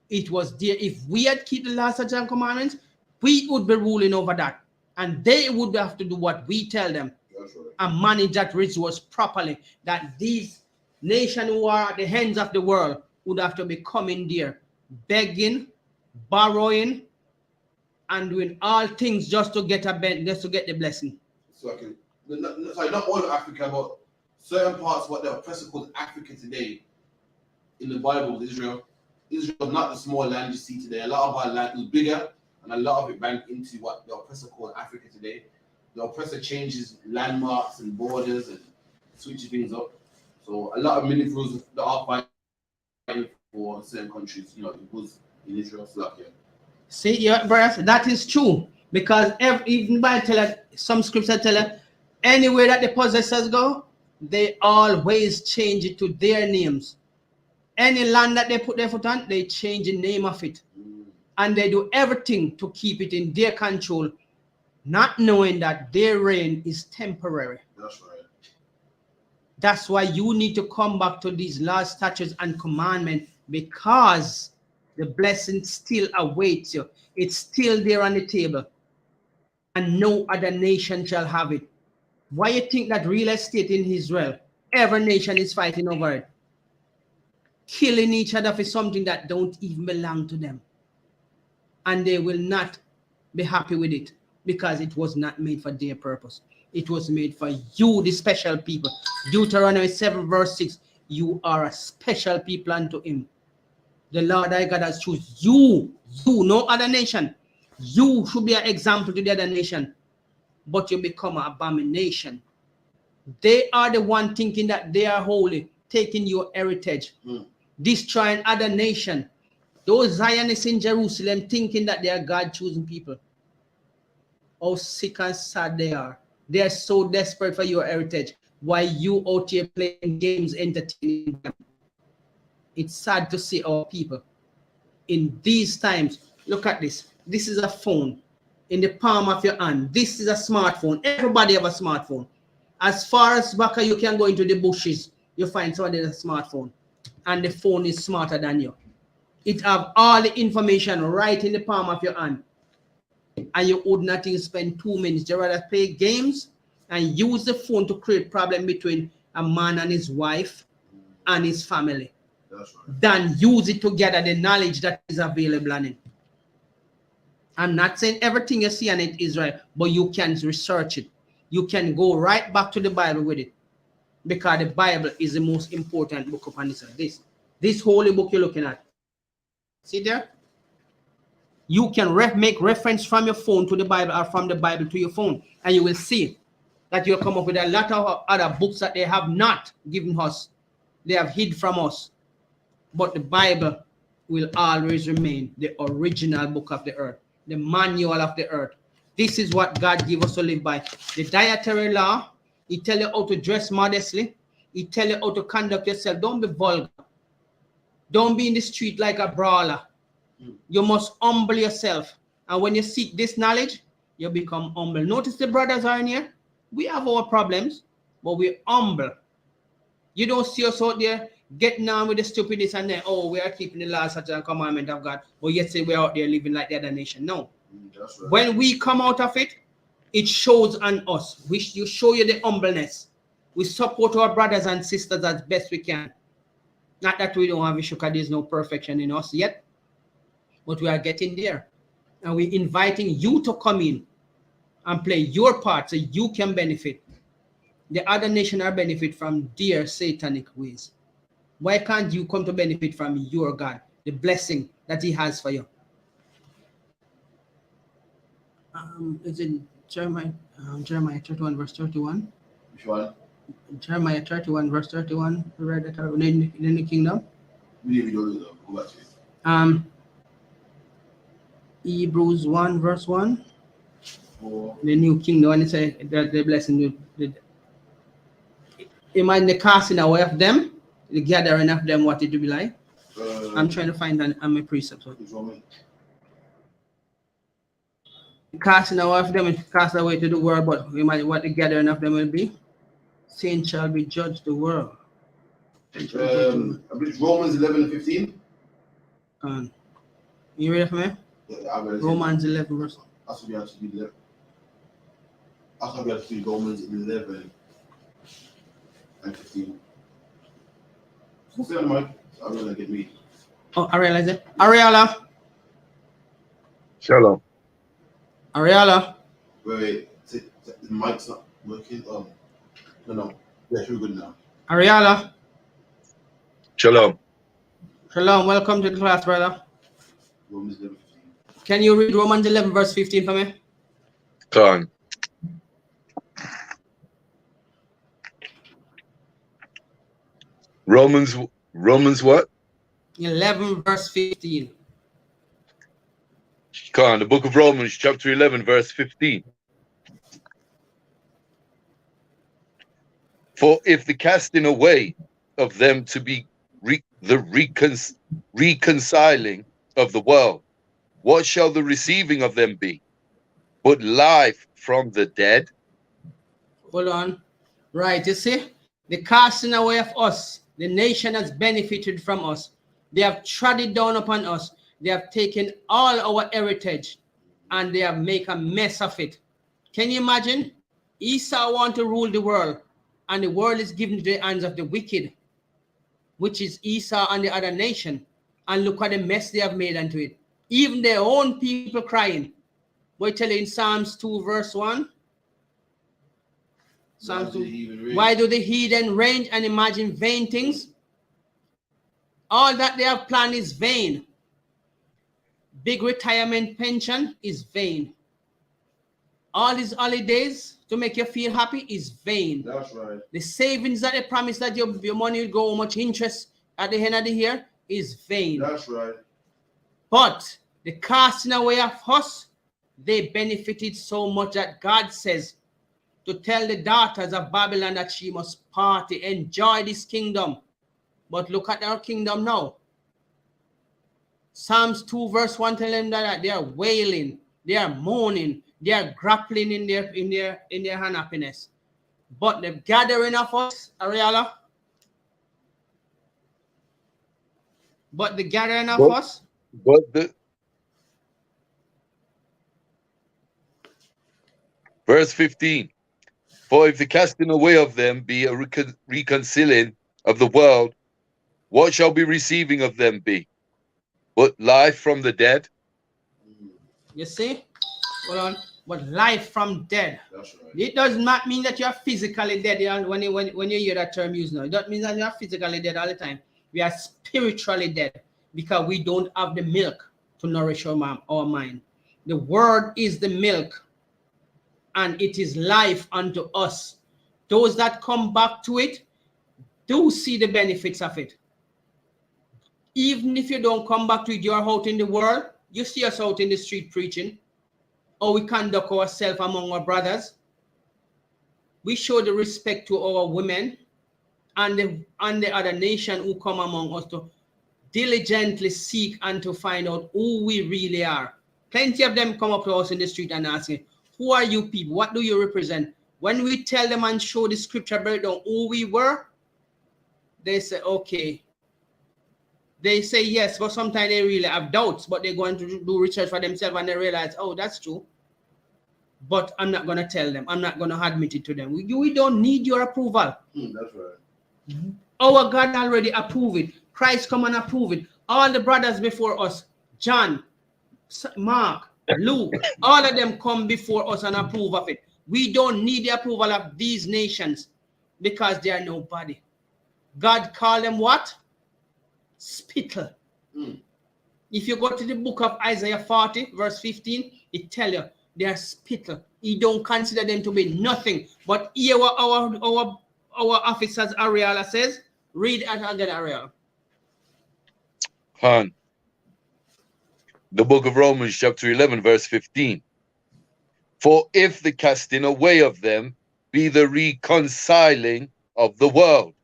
It was there. If we had kept the laws and commandments, we would be ruling over that. And they would have to do what we tell them. That's right. And manage that resource properly. That these nations who are at the hands of the world would have to be coming there, begging, borrowing, and doing all things just to get just to get the blessing. So not all of Africa, but certain parts, what the oppressor called Africa today, in the Bible was Israel. Israel is not the small land you see today. A lot of our land is bigger, and a lot of it ran into what the oppressor called Africa today. The oppressor changes landmarks and borders and switches things up. So a lot of militaries that are fighting for certain countries, you know, it was in Israel. So yeah. See, yeah, brothers, that is true. Because even by some scriptures tell us, anywhere that the possessors go, they always change it to their names. Any land that they put their foot on, they change the name of it. And they do everything to keep it in their control, not knowing that their reign is temporary. That's right. That's why you need to come back to these laws, statutes, and commandments, because the blessing still awaits you. It's still there on the table. And no other nation shall have it. Why you think that real estate in Israel, every nation is fighting over it? Killing each other for something that don't even belong to them. And they will not be happy with it because it was not made for their purpose. It was made for you, the special people. Deuteronomy 7 verse 6, you are a special people unto him. The Lord thy God has chosen you, no other nation. You should be an example to the other nation, but you become an abomination. They are the one thinking that they are holy, taking your heritage, destroying other nation. Those Zionists in Jerusalem thinking that they are God-chosen people. How sick and sad they are. They are so desperate for your heritage. Why you out here playing games, entertaining them? It's sad to see our people in these times. Look at this. This is a phone in the palm of your hand. This is a smartphone. Everybody have a smartphone. As far as back you can go into the bushes, you find somebody with a smartphone. And the phone is smarter than you. It have all the information right in the palm of your hand. And you would not even spend 2 minutes. You rather play games and use the phone to create problem between a man and his wife and his family. That's right. Than use it to gather the knowledge that is available on it. I'm not saying everything you see on it is right, but you can research it. You can go right back to the Bible with it, because the Bible is the most important book upon this holy book you're looking at. See there? You can make reference from your phone to the Bible or from the Bible to your phone, and you will see that you'll come up with a lot of other books that they have not given us. They have hid from us. But the Bible will always remain the original book of the earth, the manual of the earth. This is what God gave us to live by. The dietary law, He tell you how to dress modestly. He tell you how to conduct yourself. Don't be vulgar. Don't be in the street like a brawler. You must humble yourself. And when you seek this knowledge, you become humble. Notice the brothers are in here. We have our problems, but we're humble. You don't see us out there getting on with the stupidness and then, oh, we are keeping the laws such a commandment of God, but yet say we're out there living like the other nation. No. That's right. When we come out of it, it shows on us. We show you the humbleness. We support our brothers and sisters as best we can. Not that we don't have I.S.U.P.K, there's no perfection in us yet, but we are getting there. And we're inviting you to come in and play your part so you can benefit. The other nation are benefit from their satanic ways. Why can't you come to benefit from your God, the blessing that He has for you? Is it Jeremiah 31 verse 31? Which one? Jeremiah 31 verse 31. We read that in the kingdom. We need to go back to it. Hebrews 1 verse 1. Oh. The new kingdom, and it says that the blessing. Imagine the casting away of them, the gathering of them, what it will be like. I'm trying to find my precept. Casting away of them is cast away to the world, but imagine what the gathering of them will be. Saints shall be judged the world. I believe Romans 11:15. You ready for me? Yeah, Romans 11 verse. That's what we have to be 11. That's what we have to be Romans 11 and 15. Stay on the mic. I'm gonna get me. Oh, I realize it. Ariella. Shalom. Ariella. Wait. The mic's not working. No. Yeah, you're good now. Ariella. Shalom. Shalom. Welcome to the class, brother. Romans 11:15. Can you read Romans 11 verse 15 for me? Go on. Romans what? 11 verse 15. Go on, the book of Romans, chapter 11, verse 15. For if the casting away of them to be reconciling of the world, what shall the receiving of them be? But life from the dead? Hold on. Right, you see? The casting away of us, the nation has benefited from us. They have trodden down upon us. They have taken all our heritage and they have made a mess of it. Can you imagine? Esau wants to rule the world and the world is given to the hands of the wicked, which is Esau and the other nation. And look at the mess they have made unto it. Even their own people crying. We tell you in Psalms 2 verse 1. Psalms 2. Why do the heathen range and imagine vain things? All that they have planned is vain. Big retirement pension is vain. All these holidays to make you feel happy is vain. That's right. The savings that they promise that your money will go how much interest at the end of the year is vain. That's right. But the casting away of us, they benefited so much that God says to tell the daughters of Babylon that she must party, enjoy this kingdom. But look at our kingdom now. Psalms 2 verse 1 tell them that they are wailing, they are mourning, they are grappling in their unhappiness. But the gathering of us, Ariella, but the gathering of us, verse 15. For if the casting away of them be a reconciling of the world, what shall be receiving of them be? But life from the dead? you see? Hold on. But life from dead. That's right. It does not mean that you are physically dead. When you hear that term used now, it doesn't mean that you are physically dead all the time. We are spiritually dead because we don't have the milk to nourish our mind. The word is the milk, and it is life unto us. Those that come back to it do see the benefits of it. Even if you don't come back to it, you are out in the world. You see us out in the street preaching, or we conduct ourselves among our brothers. We show the respect to our women and the other nation who come among us to diligently seek and to find out who we really are. Plenty of them come up to us in the street and ask me, who are you people? What do you represent? When we tell them and show the scripture breakdown who we were, they say, okay. They say yes, but sometimes they really have doubts, but they're going to do research for themselves and they realize, oh, that's true. But I'm not going to tell them. I'm not going to admit it to them. We don't need your approval. That's right. Our God already approved it. Christ come and approve it. All the brothers before us, John, Mark, Luke, all of them come before us and approve of it. We don't need the approval of these nations because they are nobody. God called them what? spittle. If you go to the book of Isaiah 40, verse 15, it tells you they are spittle. You don't consider them to be nothing. But here our officers, Ariella says, read it again, Ariella. Han. The book of Romans, chapter 11, verse 15. For if the casting away of them be the reconciling of the world,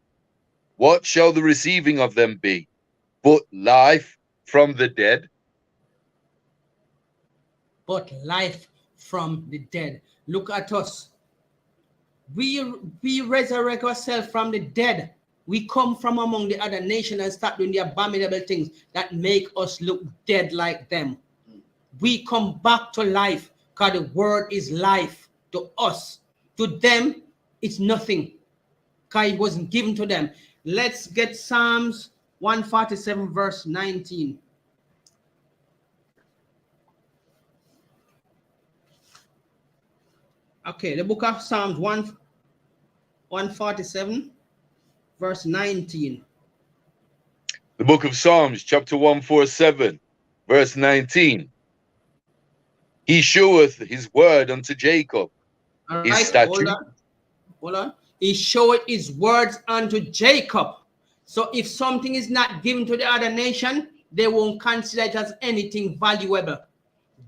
what shall the receiving of them be? But life from the dead? But life from the dead. Look at us. We resurrect ourselves from the dead. We come from among the other nations and start doing the abominable things that make us look dead like them. We come back to life because the word is life to us. To them, it's nothing because it wasn't given to them. Let's get Psalms 147 verse 19. Okay, the book of Psalms 147 verse 19. The book of Psalms, chapter 147, verse 19. He showeth his word unto Jacob, All his right, statute. Hold on. He showeth his words unto Jacob. So if something is not given to the other nation, they won't consider it as anything valuable.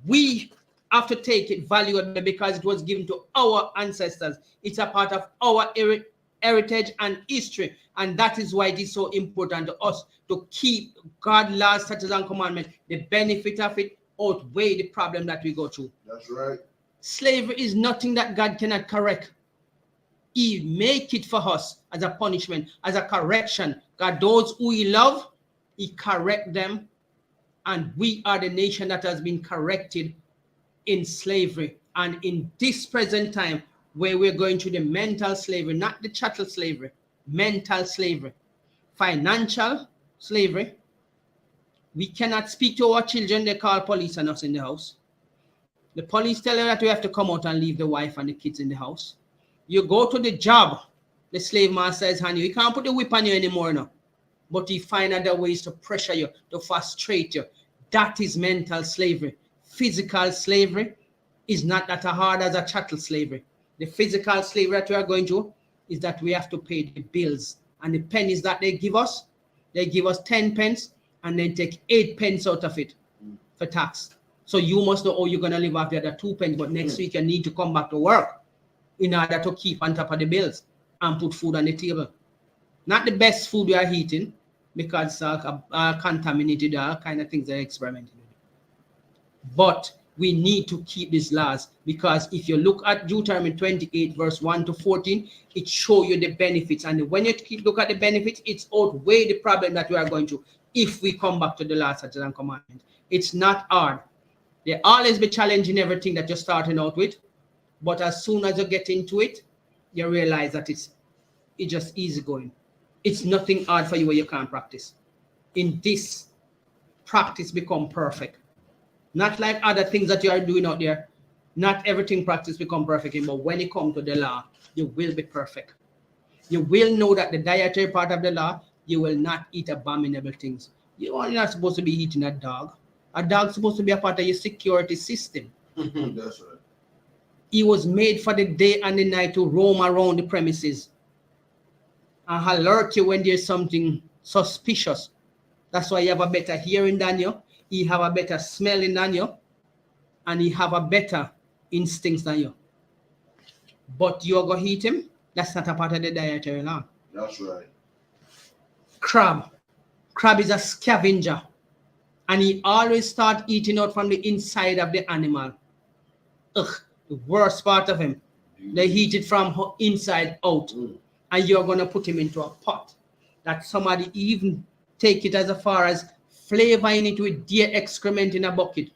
We have to take it valuable because it was given to our ancestors. It's a part of our heritage and history. And that is why it is so important to us to keep God's laws, statutes, and commandments. The benefit of it outweigh the problem that we go through. That's right. Slavery is nothing that God cannot correct. He make it for us as a punishment, as a correction. God, those who he love, he correct them. And we are the nation that has been corrected in slavery. And in this present time, where we're going through the mental slavery, not the chattel slavery, mental slavery, financial slavery. We cannot speak to our children. They call police on us in the house. The police tell you that we have to come out and leave the wife and the kids in the house. You go to the job, the slave master is on you. He can't put the whip on you anymore now. But he find other ways to pressure you, to frustrate you. That is mental slavery. Physical slavery is not that hard as a chattel slavery. The physical slavery that we are going to is that we have to pay the bills. And the pennies that they give us 10 pence and then take 8 pence out of it for tax. So you must know how you're going to live off the other 2 pence, but next week you need to come back to work in order to keep on top of the bills and put food on the table. Not the best food we are eating because contaminated, all kind of things they're experimenting with. But we need to keep these laws because if you look at Deuteronomy 28 verse 1 to 14, it shows you the benefits. And when you look at the benefits, it's outweigh the problem that we are going to if we come back to the laws, statutes, and commandments. It's not hard. They always be challenging everything that you're starting out with. But as soon as you get into it, you realize that it's just easy going. It's nothing hard for you where you can't practice. In this, practice become perfect. Not like other things that you are doing out there. Not everything practice become perfect, but when it comes to the law, you will be perfect. You will know that the dietary part of the law, you will not eat abominable things. You're not supposed to be eating a dog. A dog's supposed to be a part of your security system. That's right. He was made for the day and the night to roam around the premises and alert you when there's something suspicious. That's why you have a better hearing than you. He have a better smelling than you. And he have a better instincts than you. But you're going to eat him? That's not a part of the dietary law. That's right. Crab. Crab is a scavenger. And he always start eating out from the inside of the animal. Ugh, the worst part of him. They eat it from inside out. And you're going to put him into a pot that somebody even take it as far as flavoring it with deer excrement in a bucket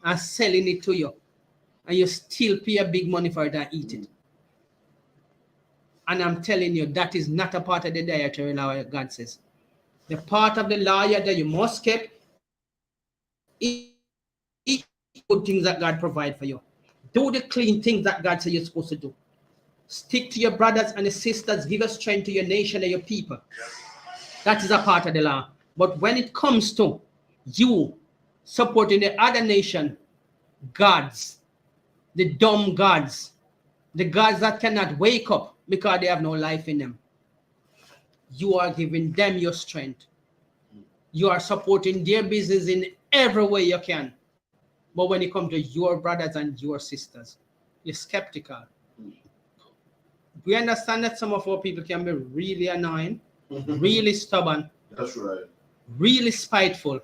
and selling it to you. And you still pay a big money for it and eat it. And I'm telling you, that is not a part of the dietary law, God says. The part of the law that you must keep is good things that God provide for you. Do the clean things that God says you're supposed to do. Stick to your brothers and your sisters. Give us strength to your nation and your people. That is a part of the law. But when it comes to you supporting the other nation, gods, the dumb gods, the gods that cannot wake up because they have no life in them, you are giving them your strength. You are supporting their business in every way you can. But when it comes to your brothers and your sisters, you're skeptical. We understand that some of our people can be really annoying, really stubborn. That's right. Really spiteful,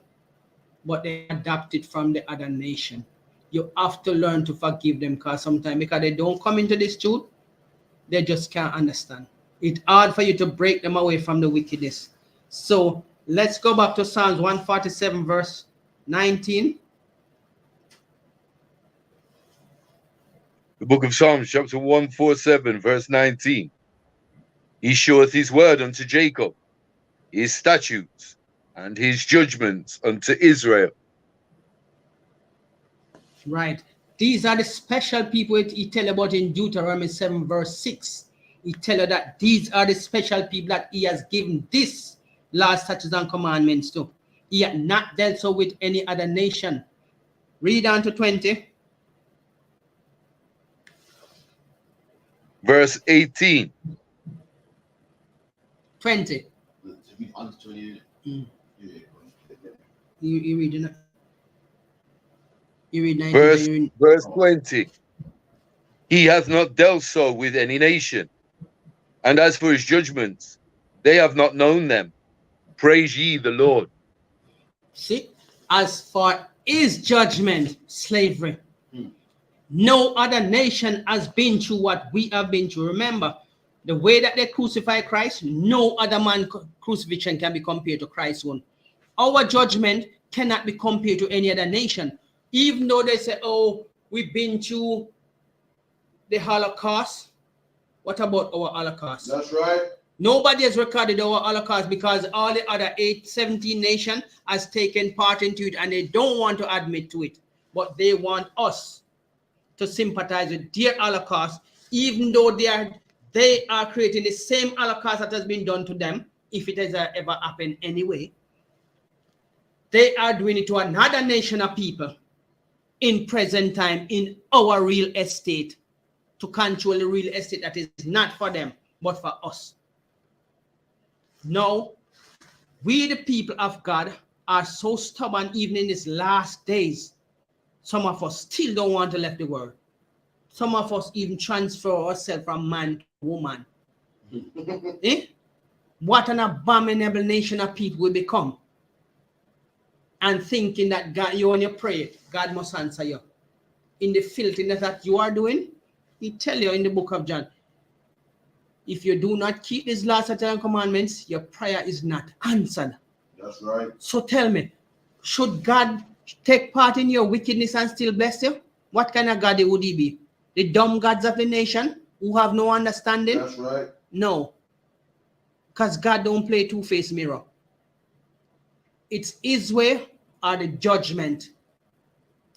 but they adapt it from the other nation. You have to learn to forgive them, because sometimes because they don't come into this truth, they just can't understand. It's hard for you to break them away from the wickedness. So let's go back to Psalms 147 verse 19. The book of Psalms, chapter 147, verse 19. He showeth his word unto Jacob, his statutes and his judgments unto Israel. Right. These are the special people he tell about in Deuteronomy 7 verse 6. He tell you that these are the special people that he has given this laws, statutes, and commandments to. He had not dealt so with any other nation. Read on to 20. Verse 18. 20. You reading it? You read 19. Verse 20. He hath not dealt so with any nation. And as for his judgments, they have not known them. Praise ye the Lord. See, as for his judgment, slavery, no other nation has been through what we have been through. Remember, the way that they crucify Christ, no other man crucifixion can be compared to Christ's one. Our judgment cannot be compared to any other nation. Even though they say, oh, we've been through the Holocaust. What about our Holocaust? That's right. Nobody has recorded our Holocaust because all the other 17 nations has taken part into it, and they don't want to admit to it. But they want us to sympathize with their Holocaust, even though they are creating the same Holocaust that has been done to them, if it has ever happened anyway. They are doing it to another nation of people in present time in our real estate, to control the real estate that is not for them, but for us. Now, we the people of God are so stubborn even in these last days. Some of us still don't want to leave the world. Some of us even transfer ourselves from man to woman. What an abominable nation of people we become. And thinking that God, you when you pray, God must answer you. In the filthiness that you are doing, he tell you in the book of John, if you do not keep these laws, statutes, and commandments, your prayer is not answered. That's right. So tell me, should God take part in your wickedness and still bless you? What kind of God would he be? The dumb gods of the nation who have no understanding? That's right. No. Because God don't play two-faced mirror. It's his way or the judgment.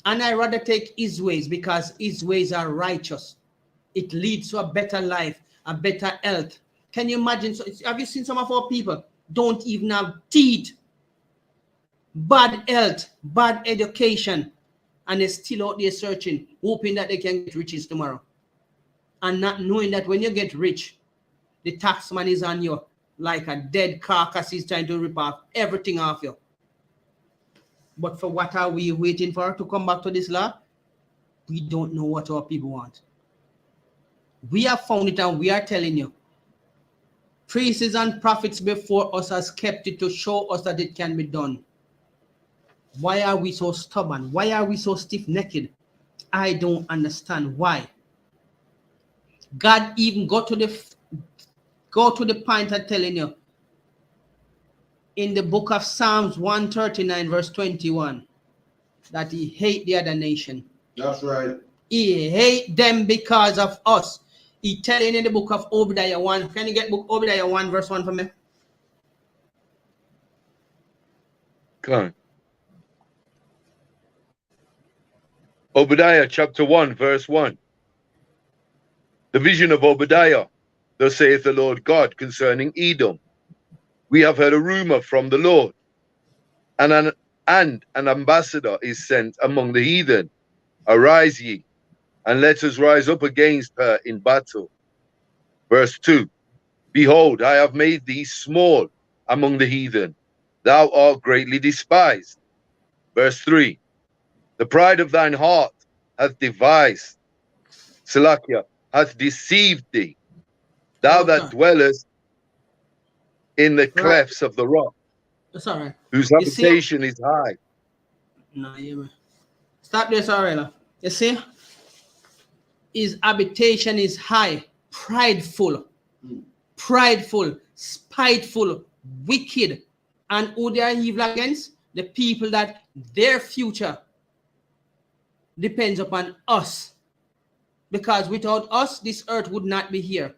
And I rather take his ways because his ways are righteous. It leads to a better life, a better health. Can you imagine? So, have you seen some of our people don't even have teeth, bad health, bad education, and they're still out there searching, hoping that they can get riches tomorrow, and not knowing that when you get rich, the taxman is on you like a dead carcass. He's trying to rip off everything off you. But for what are we waiting for to come back to this law? We don't know what our people want. We have found it and we are telling you. Priests and prophets before us has kept it to show us that it can be done. Why are we so stubborn? Why are we so stiff-necked? I don't understand why. God even go to the point of telling you in the book of Psalms 139 verse 21 that he hate the other nation. That's right. He hate them because of us. He telling in the book of Obadiah 1. Can you get book Obadiah 1 verse 1 for me? Come on. Obadiah chapter 1 verse 1. The vision of Obadiah. Thus saith the Lord God concerning Edom. We have heard a rumor from the Lord. and an ambassador is sent among the heathen. Arise ye, and let us rise up against her in battle. Verse 2. Behold, I have made thee small among the heathen. Thou art greatly despised. Verse 3. The pride of thine heart hath devised, Salakia, hath deceived thee. Thou that dwellest in the clefts of the rock, That's all right. whose You see? habitation is high. No, you stop this, Aurelia. You see? His habitation is high, prideful, prideful, spiteful, wicked. And who they are evil against? The people that their future depends upon us. Because without us, this earth would not be here.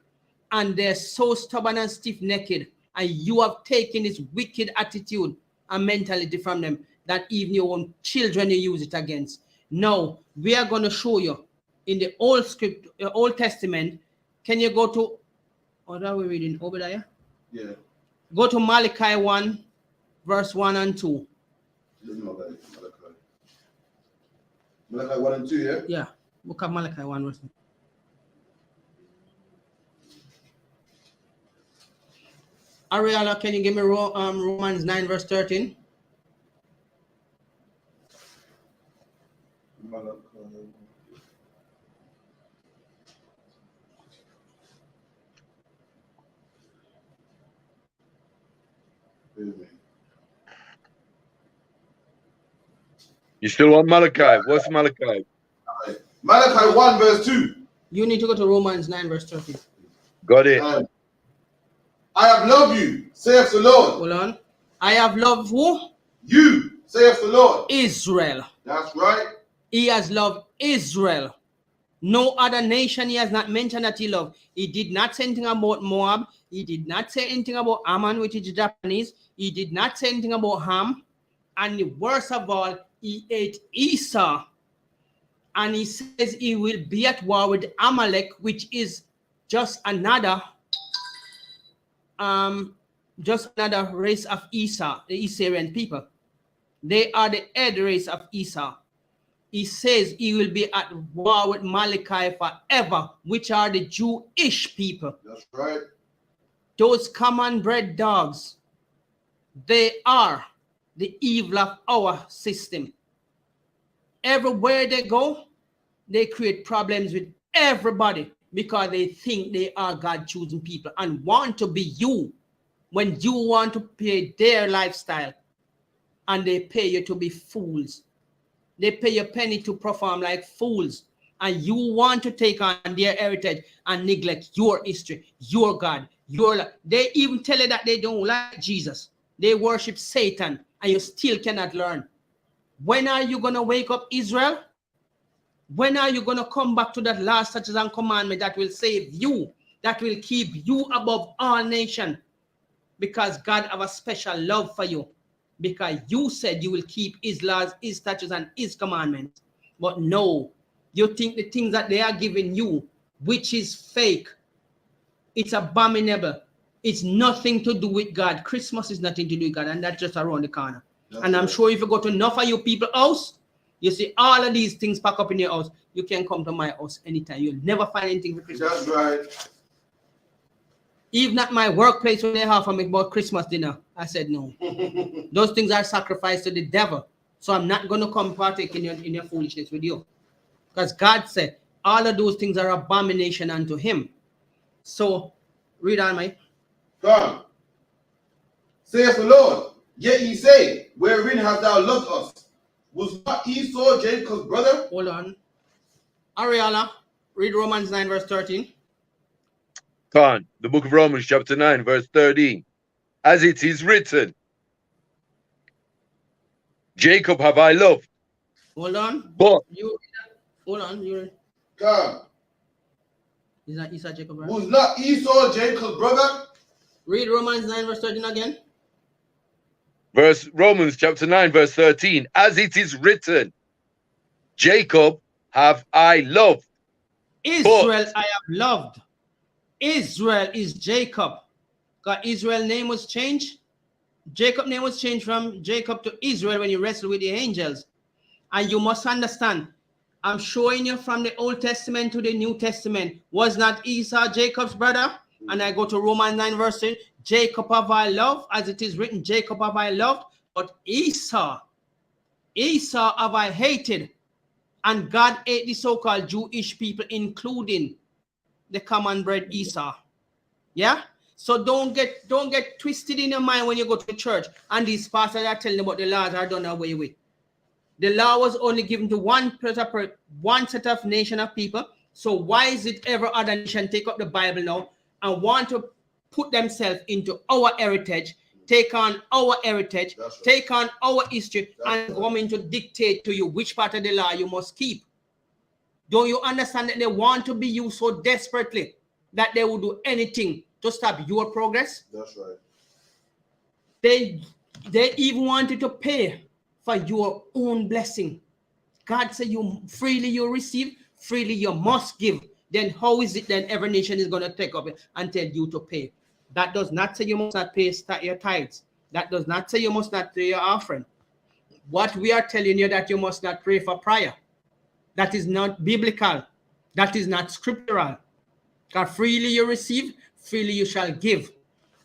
And they're so stubborn and stiff-necked. And you have taken this wicked attitude and mentality from them that even your own children you use it against. Now, we are going to show you in the Old Script, Old Testament. Can you go to, what are we reading? Obadiah? Yeah. Go to Malachi 1, verse 1 and 2. Malachi 1 and 2, yeah? Yeah, book of Malachi 1, verse 1. Ariella, can you give me Romans 9, verse 13? Malachi. You still want Malachi? What's Malachi? Malachi 1 verse 2. You need to go to Romans 9, verse 13. Got it. I have loved you, saith the Lord. Hold on. I have loved who? You, saith the Lord. Israel. That's right. He has loved Israel. No other nation he has not mentioned that he loved. He did not say anything about Moab. He did not say anything about Ammon, which is Japanese. He did not say anything about Ham. And the worst of all, he ate Esau. And he says he will be at war with Amalek, which is just another race of Esau, the Esauian people. They are the head race of Esau. He says he will be at war with Malachi forever, which are the Jewish people. That's right. Those common bred dogs, they are the evil of our system. Everywhere they go, they create problems with everybody because they think they are God-choosing people and want to be you when you want to pay their lifestyle, and they pay you to be fools. They pay you a penny to perform like fools, and you want to take on their heritage and neglect your history, your God, your. They even tell you that they don't like Jesus. They worship Satan, and you still cannot learn. When are you going to wake up, Israel? When are you going to come back to that last statutes and commandment that will save you, that will keep you above all nations? Because God have a special love for you. Because you said you will keep his laws, his statutes, and his commandments. But no, you think the things that they are giving you, which is fake, it's abominable. It's nothing to do with God. Christmas is nothing to do with God, and that's just around the corner. That's and I'm sure if you go to enough of you people's house, you see all of these things pack up in your house. You can come to my house anytime. You'll never find anything for Christmas. That's right. Even at my workplace, when they have for me about Christmas dinner, I said no. Those things are sacrificed to the devil. So I'm not going to come partake in your foolishness with you. Because God said all of those things are abomination unto him. So read on, Mike. Come. Saith the Lord, yet ye say, wherein hast thou loved us? Was not Esau Jacob's brother? Hold on. Ariella, read Romans 9, verse 13. Khan, the book of Romans, chapter 9, verse 13. As it is written, Jacob have I loved. Hold on. But hold on. Come. Is that Esau Jacob, right? Was not Esau Jacob's brother? Read Romans 9, verse 13 again. Romans chapter 9, verse 13. As it is written, Jacob have I loved. Israel I have loved. Israel is Jacob. God, Israel's name was changed. Jacob's name was changed from Jacob to Israel when he wrestled with the angels. And you must understand, I'm showing you from the Old Testament to the New Testament. Was not Esau Jacob's brother? And I go to Romans 9 verse 10. Jacob have I loved, as it is written, Jacob have I loved, but Esau have I hated. And God ate the so-called Jewish people, including the common bred Esau. Yeah? So don't get twisted in your mind when you go to church and these pastors are telling you about the laws are done away with. The law was only given to one set of nation of people. So why is it every other nation take up the Bible now and want to put themselves into our heritage, take on our heritage, take on our history, and come in to dictate to you which part of the law you must keep? Don't you understand that they want to be you so desperately that they will do anything to stop your progress? That's right. They even wanted to pay for your own blessing. God said you freely you receive, freely you must give. Then how is it then every nation is going to take up it and tell you to pay? That does not say you must not pay your tithes. That does not say you must not pay your offering. What we are telling you that you must not pray for prayer. That is not biblical. That is not scriptural. God, freely you receive, freely you shall give.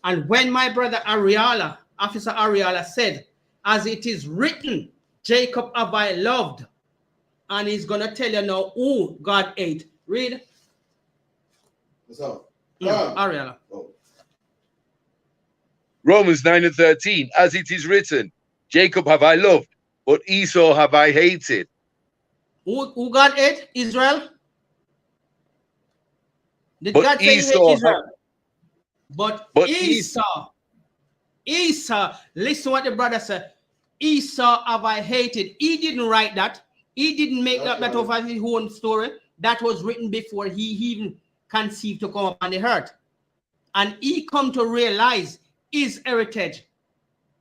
And when my brother Officer Ariala said, as it is written, Jacob have I loved, and he's going to tell you now who God ate. Read. What's up? Ariala. Oh. Romans 9 and 13, as it is written, Jacob have I loved, but Esau have I hated. Who God ate? Israel? Did But God say he Esau hate Israel? But Esau, listen what the brother said. Esau have I hated. He didn't write that. He didn't make that over his own story. That was written before he even conceived to come up on the earth. And he come to realize his heritage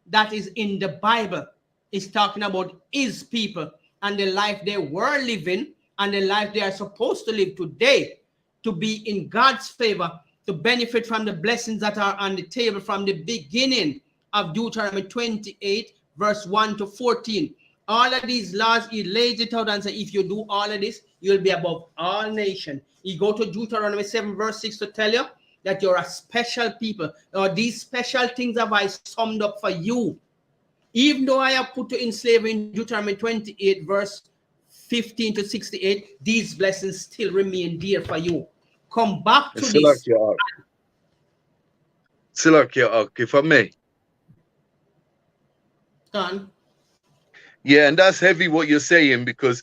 that is in the Bible is talking about his people and the life they were living and the life they are supposed to live today, to be in God's favor, to benefit from the blessings that are on the table from the beginning of Deuteronomy 28, verse 1 to 14. All of these laws, he lays it out and says, if you do all of this, you'll be above all nations. You go to Deuteronomy 7, verse 6 to tell you that you're a special people. Or these special things have I summed up for you. Even though I have put you in slavery in Deuteronomy 28, verse 15 to 68, these blessings still remain dear for you. Come back to this. If I may. Done. Yeah, and that's heavy what you're saying, because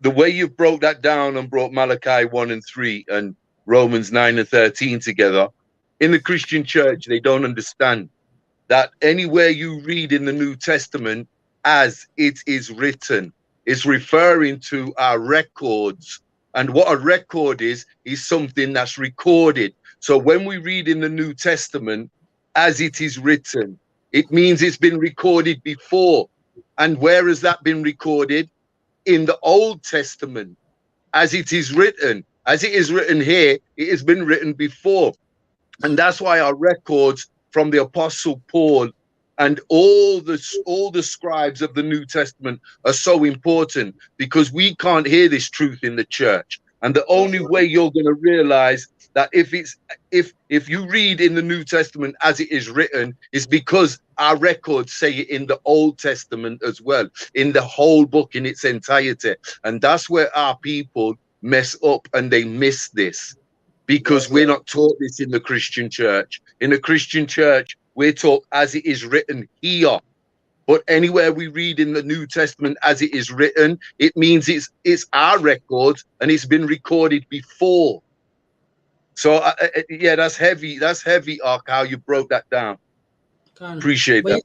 the way you broke that down and brought Malachi 1 and 3 and Romans 9 and 13 together, in the Christian church, they don't understand that anywhere you read in the New Testament, as it is written, it's referring to our records. And what a record is something that's recorded. So when we read in the New Testament, as it is written, it means it's been recorded before. And where has that been recorded? In the Old Testament, as it is written. As it is written here, it has been written before. And that's why our records from the Apostle Paul and all the scribes of the New Testament are so important, because we can't hear this truth in the church. And the only way you're going to realize that if you read in the New Testament as it is written, is because our records say it in the Old Testament as well, in the whole book in its entirety. And that's where our people mess up and they miss this, because we're not taught this in the Christian church. In the Christian church, we're taught as it is written here. But anywhere we read in the New Testament as it is written, it means it's our record and it's been recorded before. So yeah, that's heavy. That's heavy, Ark, how you broke that down. Appreciate that.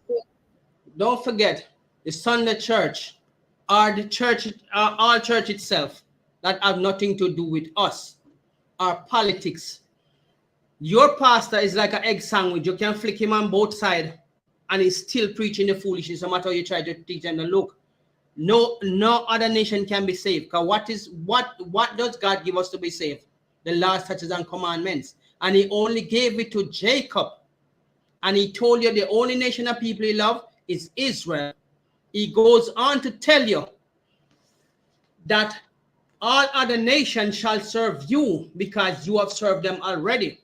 Don't forget, the Sunday church are the church, our church itself, that have nothing to do with us, our politics. Your pastor is like an egg sandwich. You can flick him on both sides and he's still preaching the foolishness no matter how you try to teach them. Look, no other nation can be saved. Because what does God give us to be saved? The laws, statutes, and commandments. And he only gave it to Jacob. And he told you the only nation of people he loved is Israel. He goes on to tell you that all other nations shall serve you because you have served them already.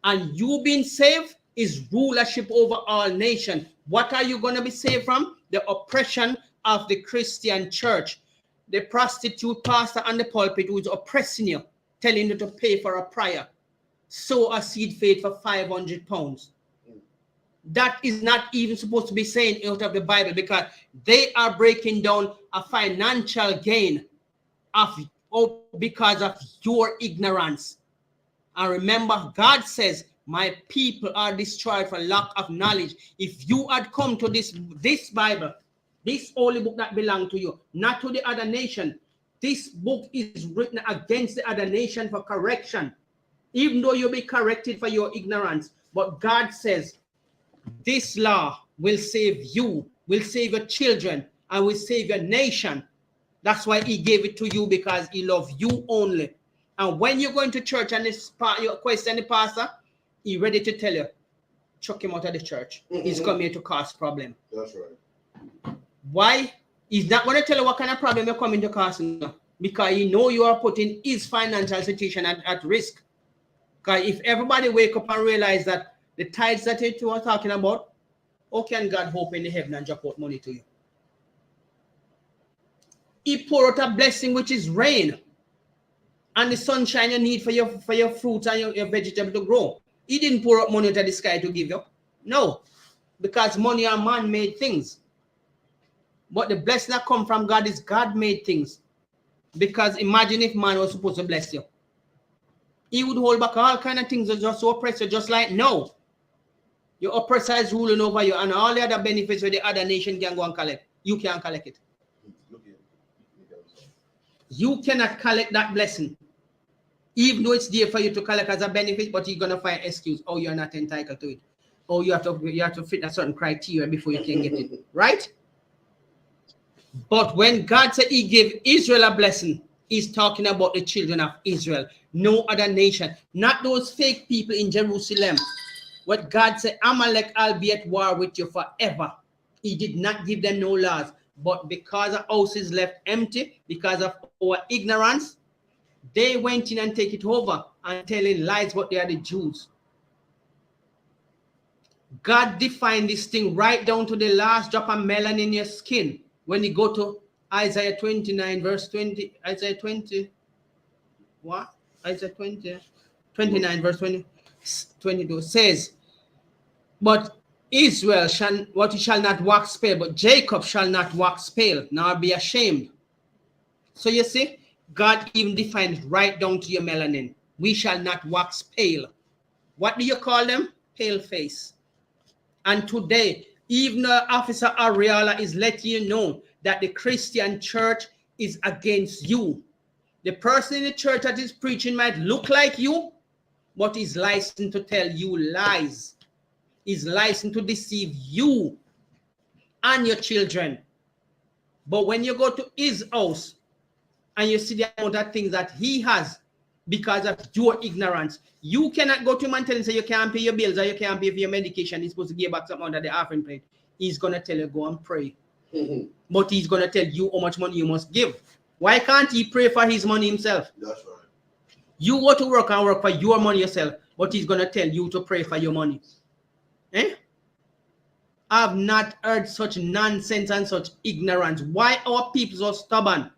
And you being saved is rulership over all nations. What are you going to be saved from? The oppression of the Christian church. The prostitute pastor on the pulpit who is oppressing you, telling you to pay for a prayer. Sow a seed faith for 500 pounds. That is not even supposed to be saying out of the Bible, because they are breaking down a financial gain because of your ignorance. And remember, God says, my people are destroyed for lack of knowledge. If you had come to this Bible, this holy book that belongs to you, not to the other nation, this book is written against the other nation for correction, even though you'll be corrected for your ignorance. But God says, this law will save you, will save your children, and will save your nation. That's why he gave it to you, because he loves you only. And when you're going to church and you question the pastor, he's ready to tell you, chuck him out of the church. He's come here to cause problem. That's right. Why? He's not going to tell you what kind of problem you're coming to cause now, because he know you are putting his financial situation at risk. Because if everybody wake up and realize that the tithes that you are talking about, how can God open the heaven and drop out money to you? He pour out a blessing, which is rain, and the sunshine you need for your fruits and your vegetable to grow. He didn't pour out money out of the sky to give you. No, because money are man-made things. But the blessing that come from God is God-made things. Because imagine if man was supposed to bless you. He would hold back all kind of things that just so oppress you, just like no. Your oppressor is ruling over you, and all the other benefits where the other nation can go and collect. You can't collect it. You cannot collect that blessing. Even though it's there for you to collect as a benefit, but you're gonna find excuse. Oh, you're not entitled to it. Oh, you have to fit a certain criteria before you can get it. Right? But when God said he gave Israel a blessing, he's talking about the children of Israel, no other nation, not those fake people in Jerusalem. What God said, Amalek, I'll be at war with you forever. He did not give them no laws. But because the house is left empty, because of our ignorance, they went in and take it over and telling lies, but they are the Jews. God defined this thing right down to the last drop of melanin in your skin. When you go to Isaiah 29, verse 20, Isaiah 20, what? Isaiah 20, 29, verse 22 says, but Israel shall not wax pale, but Jacob shall not wax pale, nor be ashamed. So you see, God even defined right down to your melanin. We shall not wax pale. What do you call them? Pale face. And today, even Officer Ariala is letting you know that the Christian church is against you. The person in the church that is preaching might look like you, but is licensed to tell you lies. Is licensed to deceive you and your children. But when you go to his house and you see the amount of things that he has because of your ignorance, you cannot go to him and tell him, say you can't pay your bills or you can't pay for your medication. He's supposed to give back something under the offering plate. He's going to tell you, go and pray. But he's going to tell you how much money you must give. Why can't he pray for his money himself? That's right. You go to work and work for your money yourself, but he's going to tell you to pray for your money. I've not heard such nonsense and such ignorance. Why are people so stubborn?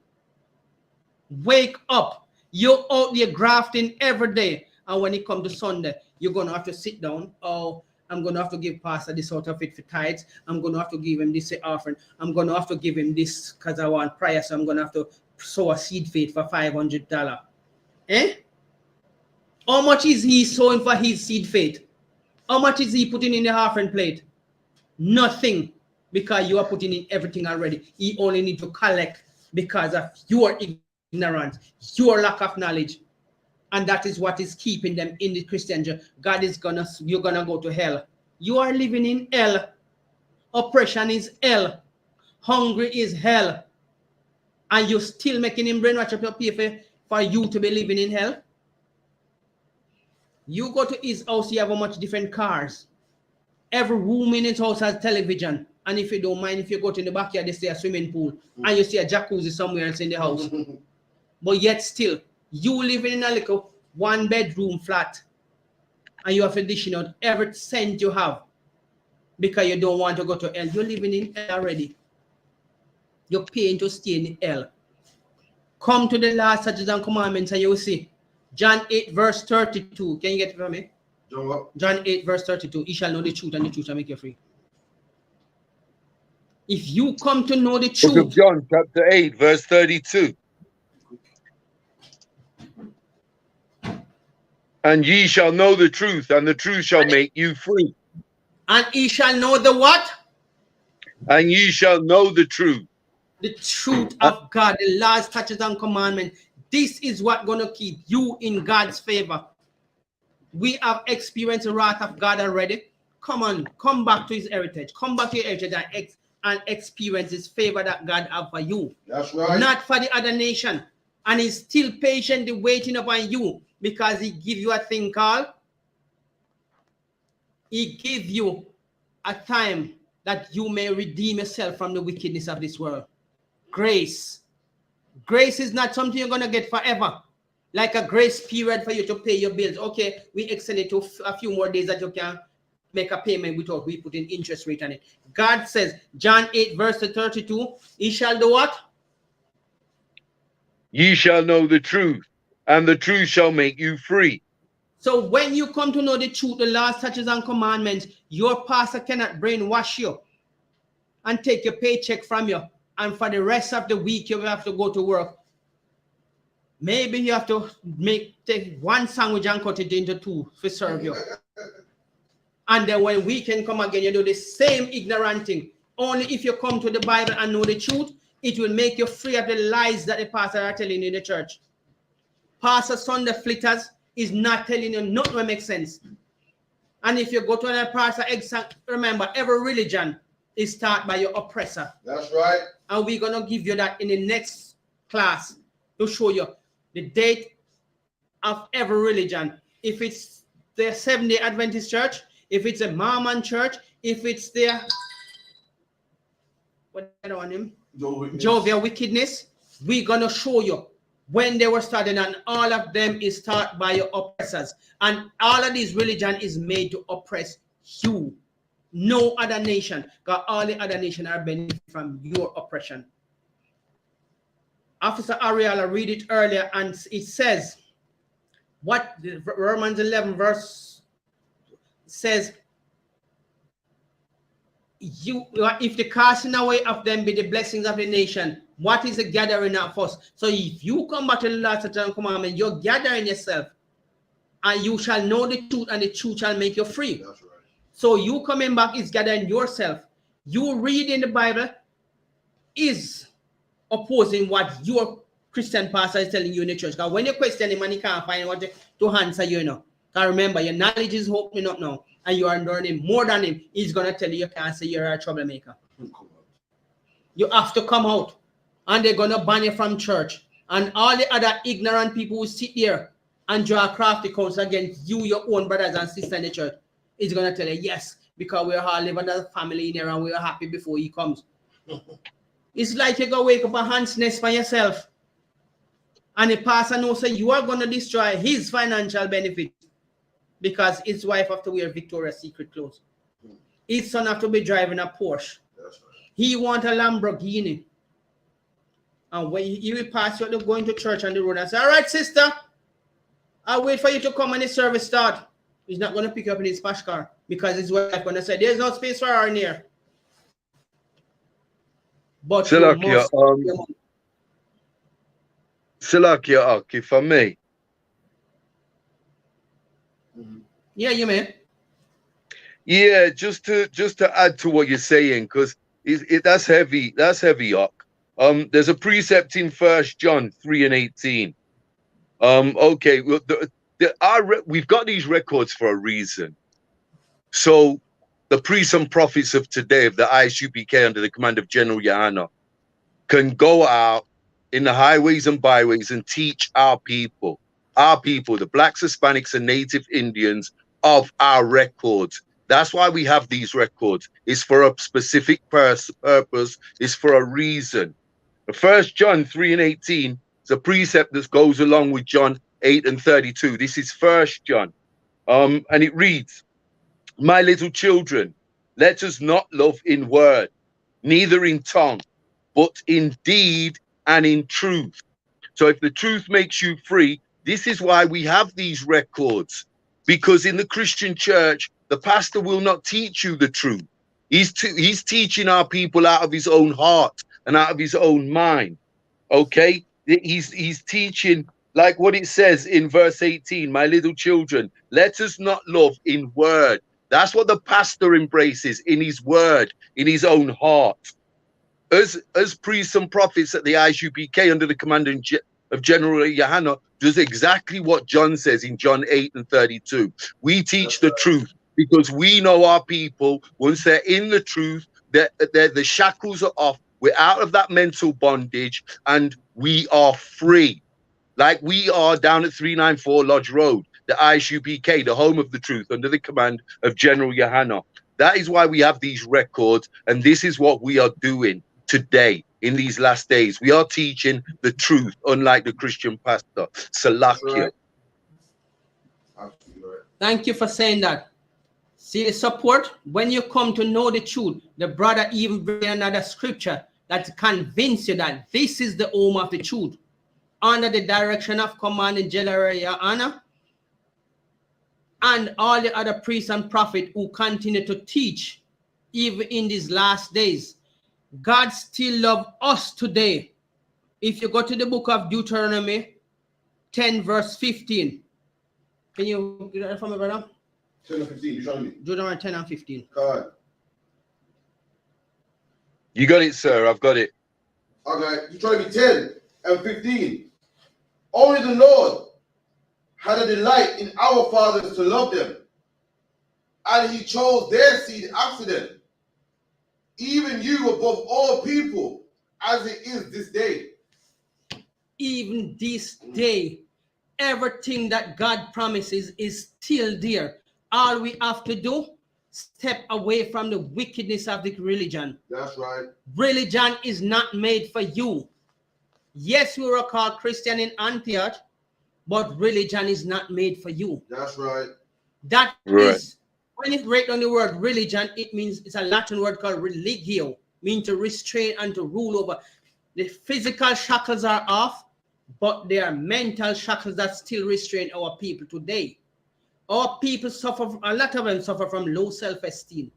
Wake up. You're out there grafting every day. And when it comes to Sunday, you're going to have to sit down. Oh, I'm going to have to give Pastor this out of it for tithes. I'm going to have to give him this offering. I'm going to have to give him this because I want prayer. So I'm going to have to sow a seed faith for $500. How much is he sowing for his seed faith? How much is he putting in the offering plate? Nothing, because you are putting in everything already. He only need to collect because of your ignorance, your lack of knowledge. And that is what is keeping them in the Christian church. You're gonna go to hell. You are living in hell. Oppression is hell. Hungry is hell. And you're still making him brainwash up your people for you to be living in hell. You go to his house, you have a much different cars. Every room in his house has television. And if you don't mind, if you go to the backyard, they see a swimming pool and you see a jacuzzi somewhere else in the house. But yet still, you living in a little 1-bedroom flat and you have to dish out every cent you have because you don't want to go to hell. You're living in hell already. You're paying to stay in hell. Come to the last statutes and commandments and you will see John 8 verse 32. Can you get it from me? John what? John 8 verse 32. You shall know the truth and the truth shall make you free. If you come to know the truth. Book of John chapter 8 verse 32. And ye shall know the truth, and the truth shall make you free. And ye shall know the what? And ye shall know the truth. The truth of God, the laws, statutes, and commandments. This is what going to keep you in God's favor. We have experienced the wrath of God already. Come on, come back to his heritage. Come back to your heritage and experience his favor that God has for you. That's right. Not for the other nation. And he's still patiently waiting upon you because he give you a thing called, he give you a time that you may redeem yourself from the wickedness of this world. Grace. Grace is not something you're going to get forever. Like a grace period for you to pay your bills. Okay, we extend it to a few more days that you can make a payment without we put in interest rate on it. God says, John 8 verse 32, he shall do what? Ye shall know the truth, and the truth shall make you free. So when you come to know the truth, the laws, statutes, and commandments, your pastor cannot brainwash you and take your paycheck from you. And for the rest of the week, you will have to go to work. Maybe you have to take one sandwich and cut it into two to serve you. And then when weekend come again, you do the same ignorant thing. Only if you come to the Bible and know the truth, it will make you free of the lies that the pastor are telling you in the church. Pastor Sunday Flitters is not telling you nothing that makes sense. And if you go to another pastor, remember, every religion is started by your oppressor. That's right. And we're going to give you that in the next class to show you the date of every religion. If it's the Seventh-day Adventist church, if it's a Mormon church, if it's the Jehovah's Wickedness, we're going to show you when they were started, and all of them is started by your oppressors. And all of this religion is made to oppress you. No other nation, because all the other nations are benefiting from your oppression. Officer Ariella read it earlier, and it says, what Romans 11 verse says, if the casting away of them be the blessings of the nation, what is the gathering of us? So if you come back to the last commandment, you're gathering yourself, and you shall know the truth, and the truth shall make you free. That's right. So you coming back is gathering yourself. You reading the Bible is opposing what your Christian pastor is telling you in the church. Because when you question him and he can't find what to answer you, Because remember, your knowledge is opening up now, and you are learning more than him. He's going to tell you can't say you're a troublemaker. You have to come out, and they're going to ban you from church. And all the other ignorant people who sit here and draw crafty counsel against you, your own brothers and sisters in the church, is going to tell you, yes, because we're all living as a family in here and we're happy before he comes. It's like you go wake up a hand's nest for yourself, and the pastor knows that you are going to destroy his financial benefit because his wife have to wear Victoria's Secret clothes. His son have to be driving a Porsche. That's right. He want a Lamborghini. And when he will pass you, going to church on the road and say, all right, sister, I'll wait for you to come when the service start. He's not going to pick you up in his posh car because his wife going to say, there's no space for her in here. But Salakia, if I may. Yeah, you may. Yeah, just to add to what you're saying, because that's heavy. That's heavy, Ak. There's a precept in 1 John 3:18. Okay, well, we've got these records for a reason. So the priests and prophets of today, of the I.S.U.P.K under the command of General YAHANNA, can go out in the highways and byways and teach our people, the blacks, Hispanics, and native Indians of our records. That's why we have these records. It's for a specific purpose. It's for a reason. 1 John 3:18 is a precept that goes along with John 8:32. This is 1 John. And it reads, "My little children, let us not love in word, neither in tongue, but in deed and in truth." So if the truth makes you free, this is why we have these records. Because in the Christian church, the pastor will not teach you the truth. He's teaching our people out of his own heart and out of his own mind. Okay? He's teaching like what it says in verse 18, "My little children, let us not love in word." That's what the pastor embraces in his word, in his own heart. As priests and prophets at the I.S.U.P.K under the command of General YAHANNA does exactly what John says in John 8:32. We teach the truth because we know our people, once they're in the truth, the shackles are off. We're out of that mental bondage and we are free. Like we are down at 394 Lodge Road, the I.S.U.P.K, the home of the truth, under the command of General YAHANNA. That is why we have these records, and this is what we are doing today in these last days. We are teaching the truth, unlike the Christian pastor. Salakia. Right. Thank you for saying that. See the support? When you come to know the truth, the brother even bring another scripture that convince you that this is the home of the truth. Under the direction of Commanding General YAHANNA and all the other priests and prophets who continue to teach, even in these last days. God still loves us today. If you go to the book of Deuteronomy 10 verse 15. Can you get that from me, brother? 10 and 15, Deuteronomy. Deuteronomy 10 and 15. God. You got it, sir. I've got it. Okay, Deuteronomy 10 and 15. Only the Lord had a delight in our fathers to love them, and he chose their seed after them, even you above all people, as it is this day. Even this day, everything that God promises is still there. All we have to do, step away from the wickedness of the religion. That's right. Religion is not made for you. Yes, we were called Christian in Antioch, but religion is not made for you. That's right. That Right. is, when you break down the word religion, it means it's a Latin word called religio, means to restrain and to rule over. The physical shackles are off, but there are mental shackles that still restrain our people today. Our people suffer, a lot of them suffer from low self-esteem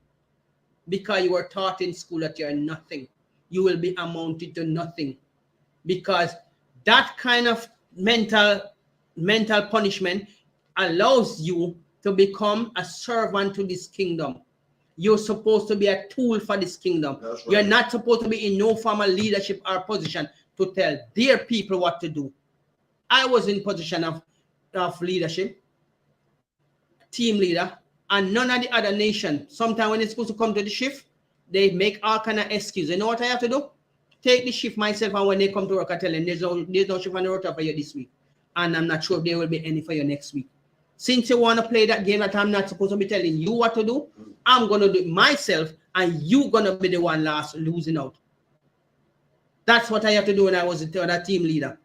because you were taught in school that you're nothing. You will be amounted to nothing. Because that kind of mental punishment allows you to become a servant to this kingdom. You're supposed to be a tool for this kingdom. That's right. You're not supposed to be in no formal leadership or position to tell their people what to do. I was in position of leadership, team leader, and none of the other nation. Sometimes when it's supposed to come to the shift, they make all kind of excuses. You know what I have to do? Take the shift myself, and when they come to work, I tell them there's no shift on the rota for you this week, and I'm not sure if there will be any for you next week. Since you want to play that game that I'm not supposed to be telling you what to do, I'm going to do it myself, and you're going to be the one losing out. That's what I have to do when I was the other team leader.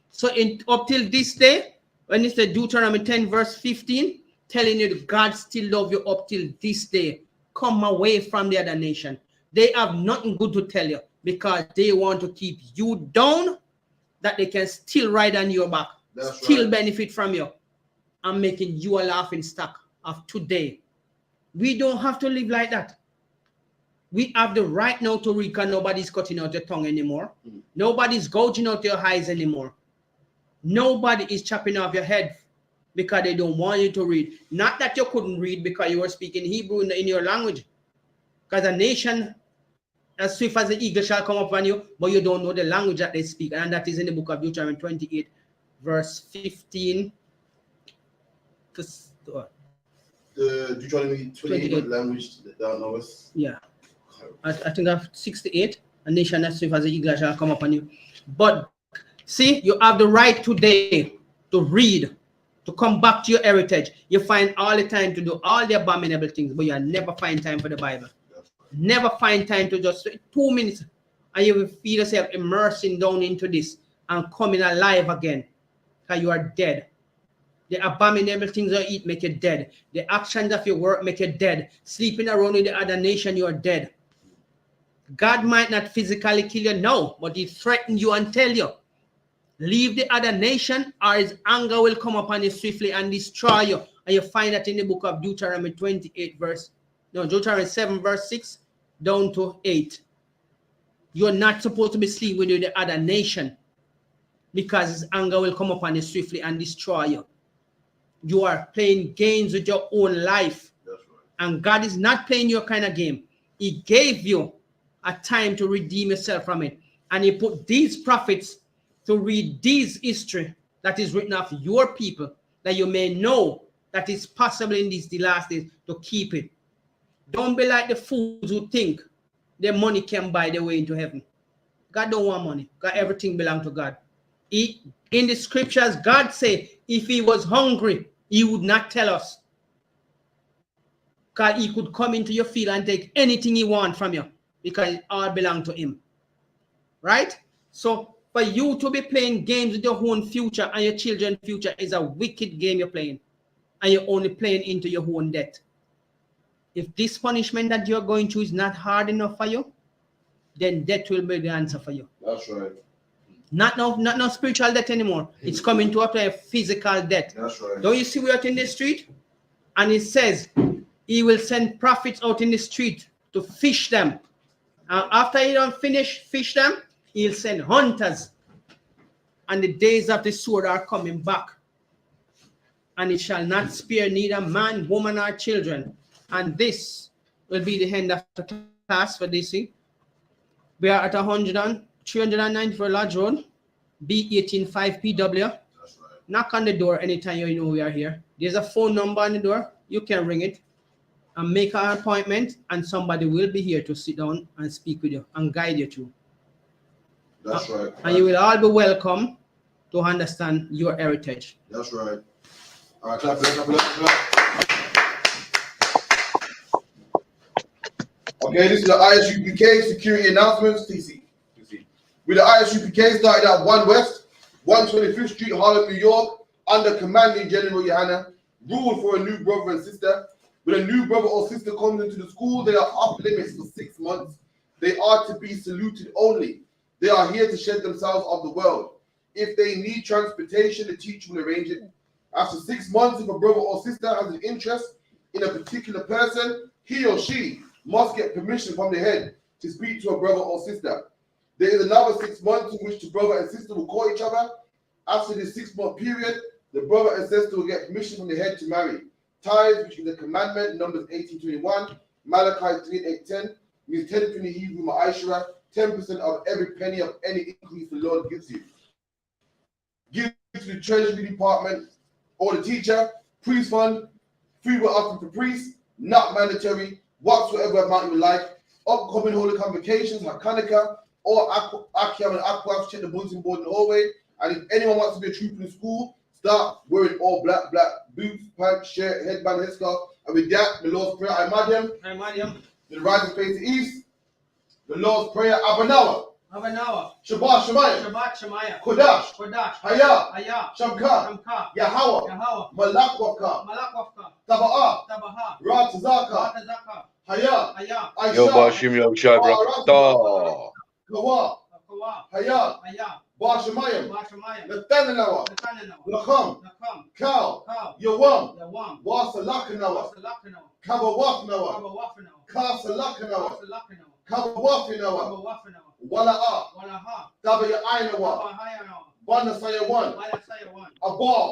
So up till this day, when it's the Deuteronomy 10 verse 15, telling you that God still loves you up till this day, come away from the other nation. They have nothing good to tell you because they want to keep you down, that they can still ride on your back, still benefit from you. I'm making you a laughing stock of today. We don't have to live like that. We have the right now to read because nobody's cutting out your tongue anymore. Nobody's gouging out your eyes anymore. Nobody is chopping off your head because they don't want you to read. Not that you couldn't read because you were speaking Hebrew in your language. Because a nation as swift as the eagle shall come upon you, but you don't know the language that they speak. And that is in the book of Deuteronomy 28, verse 15. The Deuteronomy 28 language that don't know us. Yeah. I think of 68. A nation as swift as the eagle shall come upon you. But see, you have the right today to read. to come back to your heritage. You find all the time to do all the abominable things, but you never find time for the Bible. Never find time to just 2 minutes, and you will feel yourself immersing down into this and coming alive again, because you are dead. The abominable things you eat make you dead. The actions of your work make you dead. Sleeping around with the other nation, you are dead. God might not physically kill you now, but he threatened you and tell you, leave the other nation, or his anger will come upon you swiftly and destroy you. And you find that in the book of Deuteronomy 7 verse 6 down to 8. You're not supposed to be sleeping with the other nation, because his anger will come upon you swiftly and destroy you. You are playing games with your own life. That's right. And God is not playing your kind of game. He gave you a time to redeem yourself from it. And he put these prophets to read this history that is written of your people, that you may know that it's possible in these last days to keep it. Don't be like the fools who think their money can buy their way into heaven. God don't want money. God, everything belongs to God. In the scriptures, God said, if he was hungry, he would not tell us. Because he could come into your field and take anything he wants from you, because it all belongs to him. Right? So for you to be playing games with your own future and your children's future is a wicked game you're playing. And you're only playing into your own debt. If this punishment that you're going through is not hard enough for you, then death will be the answer for you. That's right. Not no spiritual death anymore. It's coming to a physical death. That's right. Don't you see we're out in the street? And it says he will send prophets out in the street to fish them. And after he don't fish them, he'll send hunters. And the days of the sword are coming back. And it shall not spare neither man, woman, or children. And this will be the end of the class for this week. We are at 394 Lodge Road, B185 PW. That's right. Knock on the door anytime you know we are here. There's a phone number on the door. You can ring it and make an appointment, and somebody will be here to sit down and speak with you and guide you through. That's right. And you will all be welcome to understand your heritage. That's right. All right, clap. Okay, this is the I.S.U.P.K. security announcements. TC. With the I.S.U.P.K. started at 1 West, 125th Street, Harlem, New York, under commanding General YAHANNA, ruled for a new brother and sister. When a new brother or sister comes into the school, they are off limits for 6 months. They are to be saluted only. They are here to shed themselves of the world. If they need transportation, the teacher will arrange it. After 6 months, if a brother or sister has an interest in a particular person, he or she must get permission from the head to speak to a brother or sister. There is another 6 months in which the brother and sister will call each other. After this 6 month period, the brother and sister will get permission from the head to marry. Tithes, which is the commandment, Numbers 18:21, Malachi 3:8-10, means 10 penny Hebrew ma'ashra, 10% of every penny of any increase the Lord gives you. Give to the treasury department or the teacher, priest fund, free will offering for priests, not mandatory, whatsoever amount you like. Upcoming holy convocations, Hanukkah, or Akyam and Aquaf, check the bulletin board in the hallway. And if anyone wants to be a trooper in school, start wearing all black boots, pants, shirt, headband, headscarf. And with that, the Lord's Prayer, I Mariam, the rising face to east, the Lord's Prayer, Abanawa, Shabbat Shemayah, Kodash, Haya, Shamka, Yahweh, Malakwaka, Taba'ah, Ratazaka, Haya, Yo Bashim Yo Shabrak. Kawa, Haya, Bashamayim, Nathanawa, Lacham, Kal, Yawam, Wasalakanawa, Kabawafnawa, Kasalakanawa, Kabawafinawa, Wala'a, Tabayainawa, Banasayawan, Abal,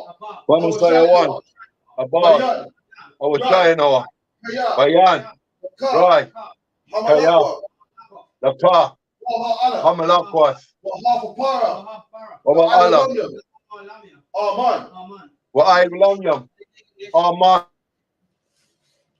Banasayawan, Abal, Awashayanawa, Bayan, Rai, Kaya, Lapa, Hamalakwas, Wahapapara, Waba'ala, Aman, Wa'aylamyam, Aman.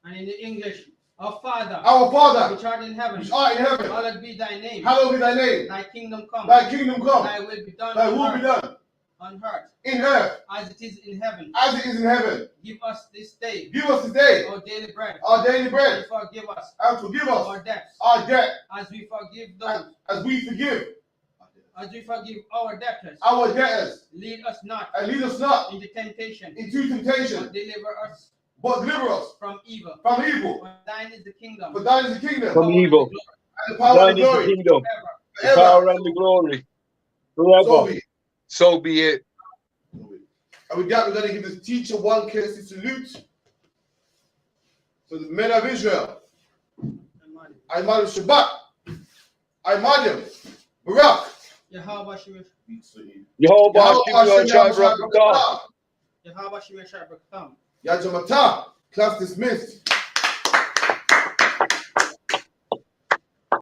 And in the English, our Father, which art in heaven, hallowed be thy name. Hallowed be thy name. Thy kingdom come. Thy kingdom come. Thy will be done. Thy will be done. on earth in earth as it is in heaven. as it is in heaven. Give us this day Give us this day our daily bread. our daily And bread, forgive us and forgive us our debts our debt as we forgive those, as we forgive our debtors. our debtors. Lead us not And lead us not into temptation, into temptation, but deliver us but deliver us from evil. from evil. For thine is the kingdom, For thine is the kingdom, From power, and evil. the glory and the power and Thine the is the glory, kingdom, forever. the forever. power and the glory. So Forever. be it. So be it. And with that, we're going to give this teacher one courtesy salute. So the men of Israel, Imad Shabbat, Imad Barak, Yahweh Shemeshach, Yehovah Hashem Yahshai Barakatah. Yahweh Shemeshach Barakatah. Yajamata, class dismissed.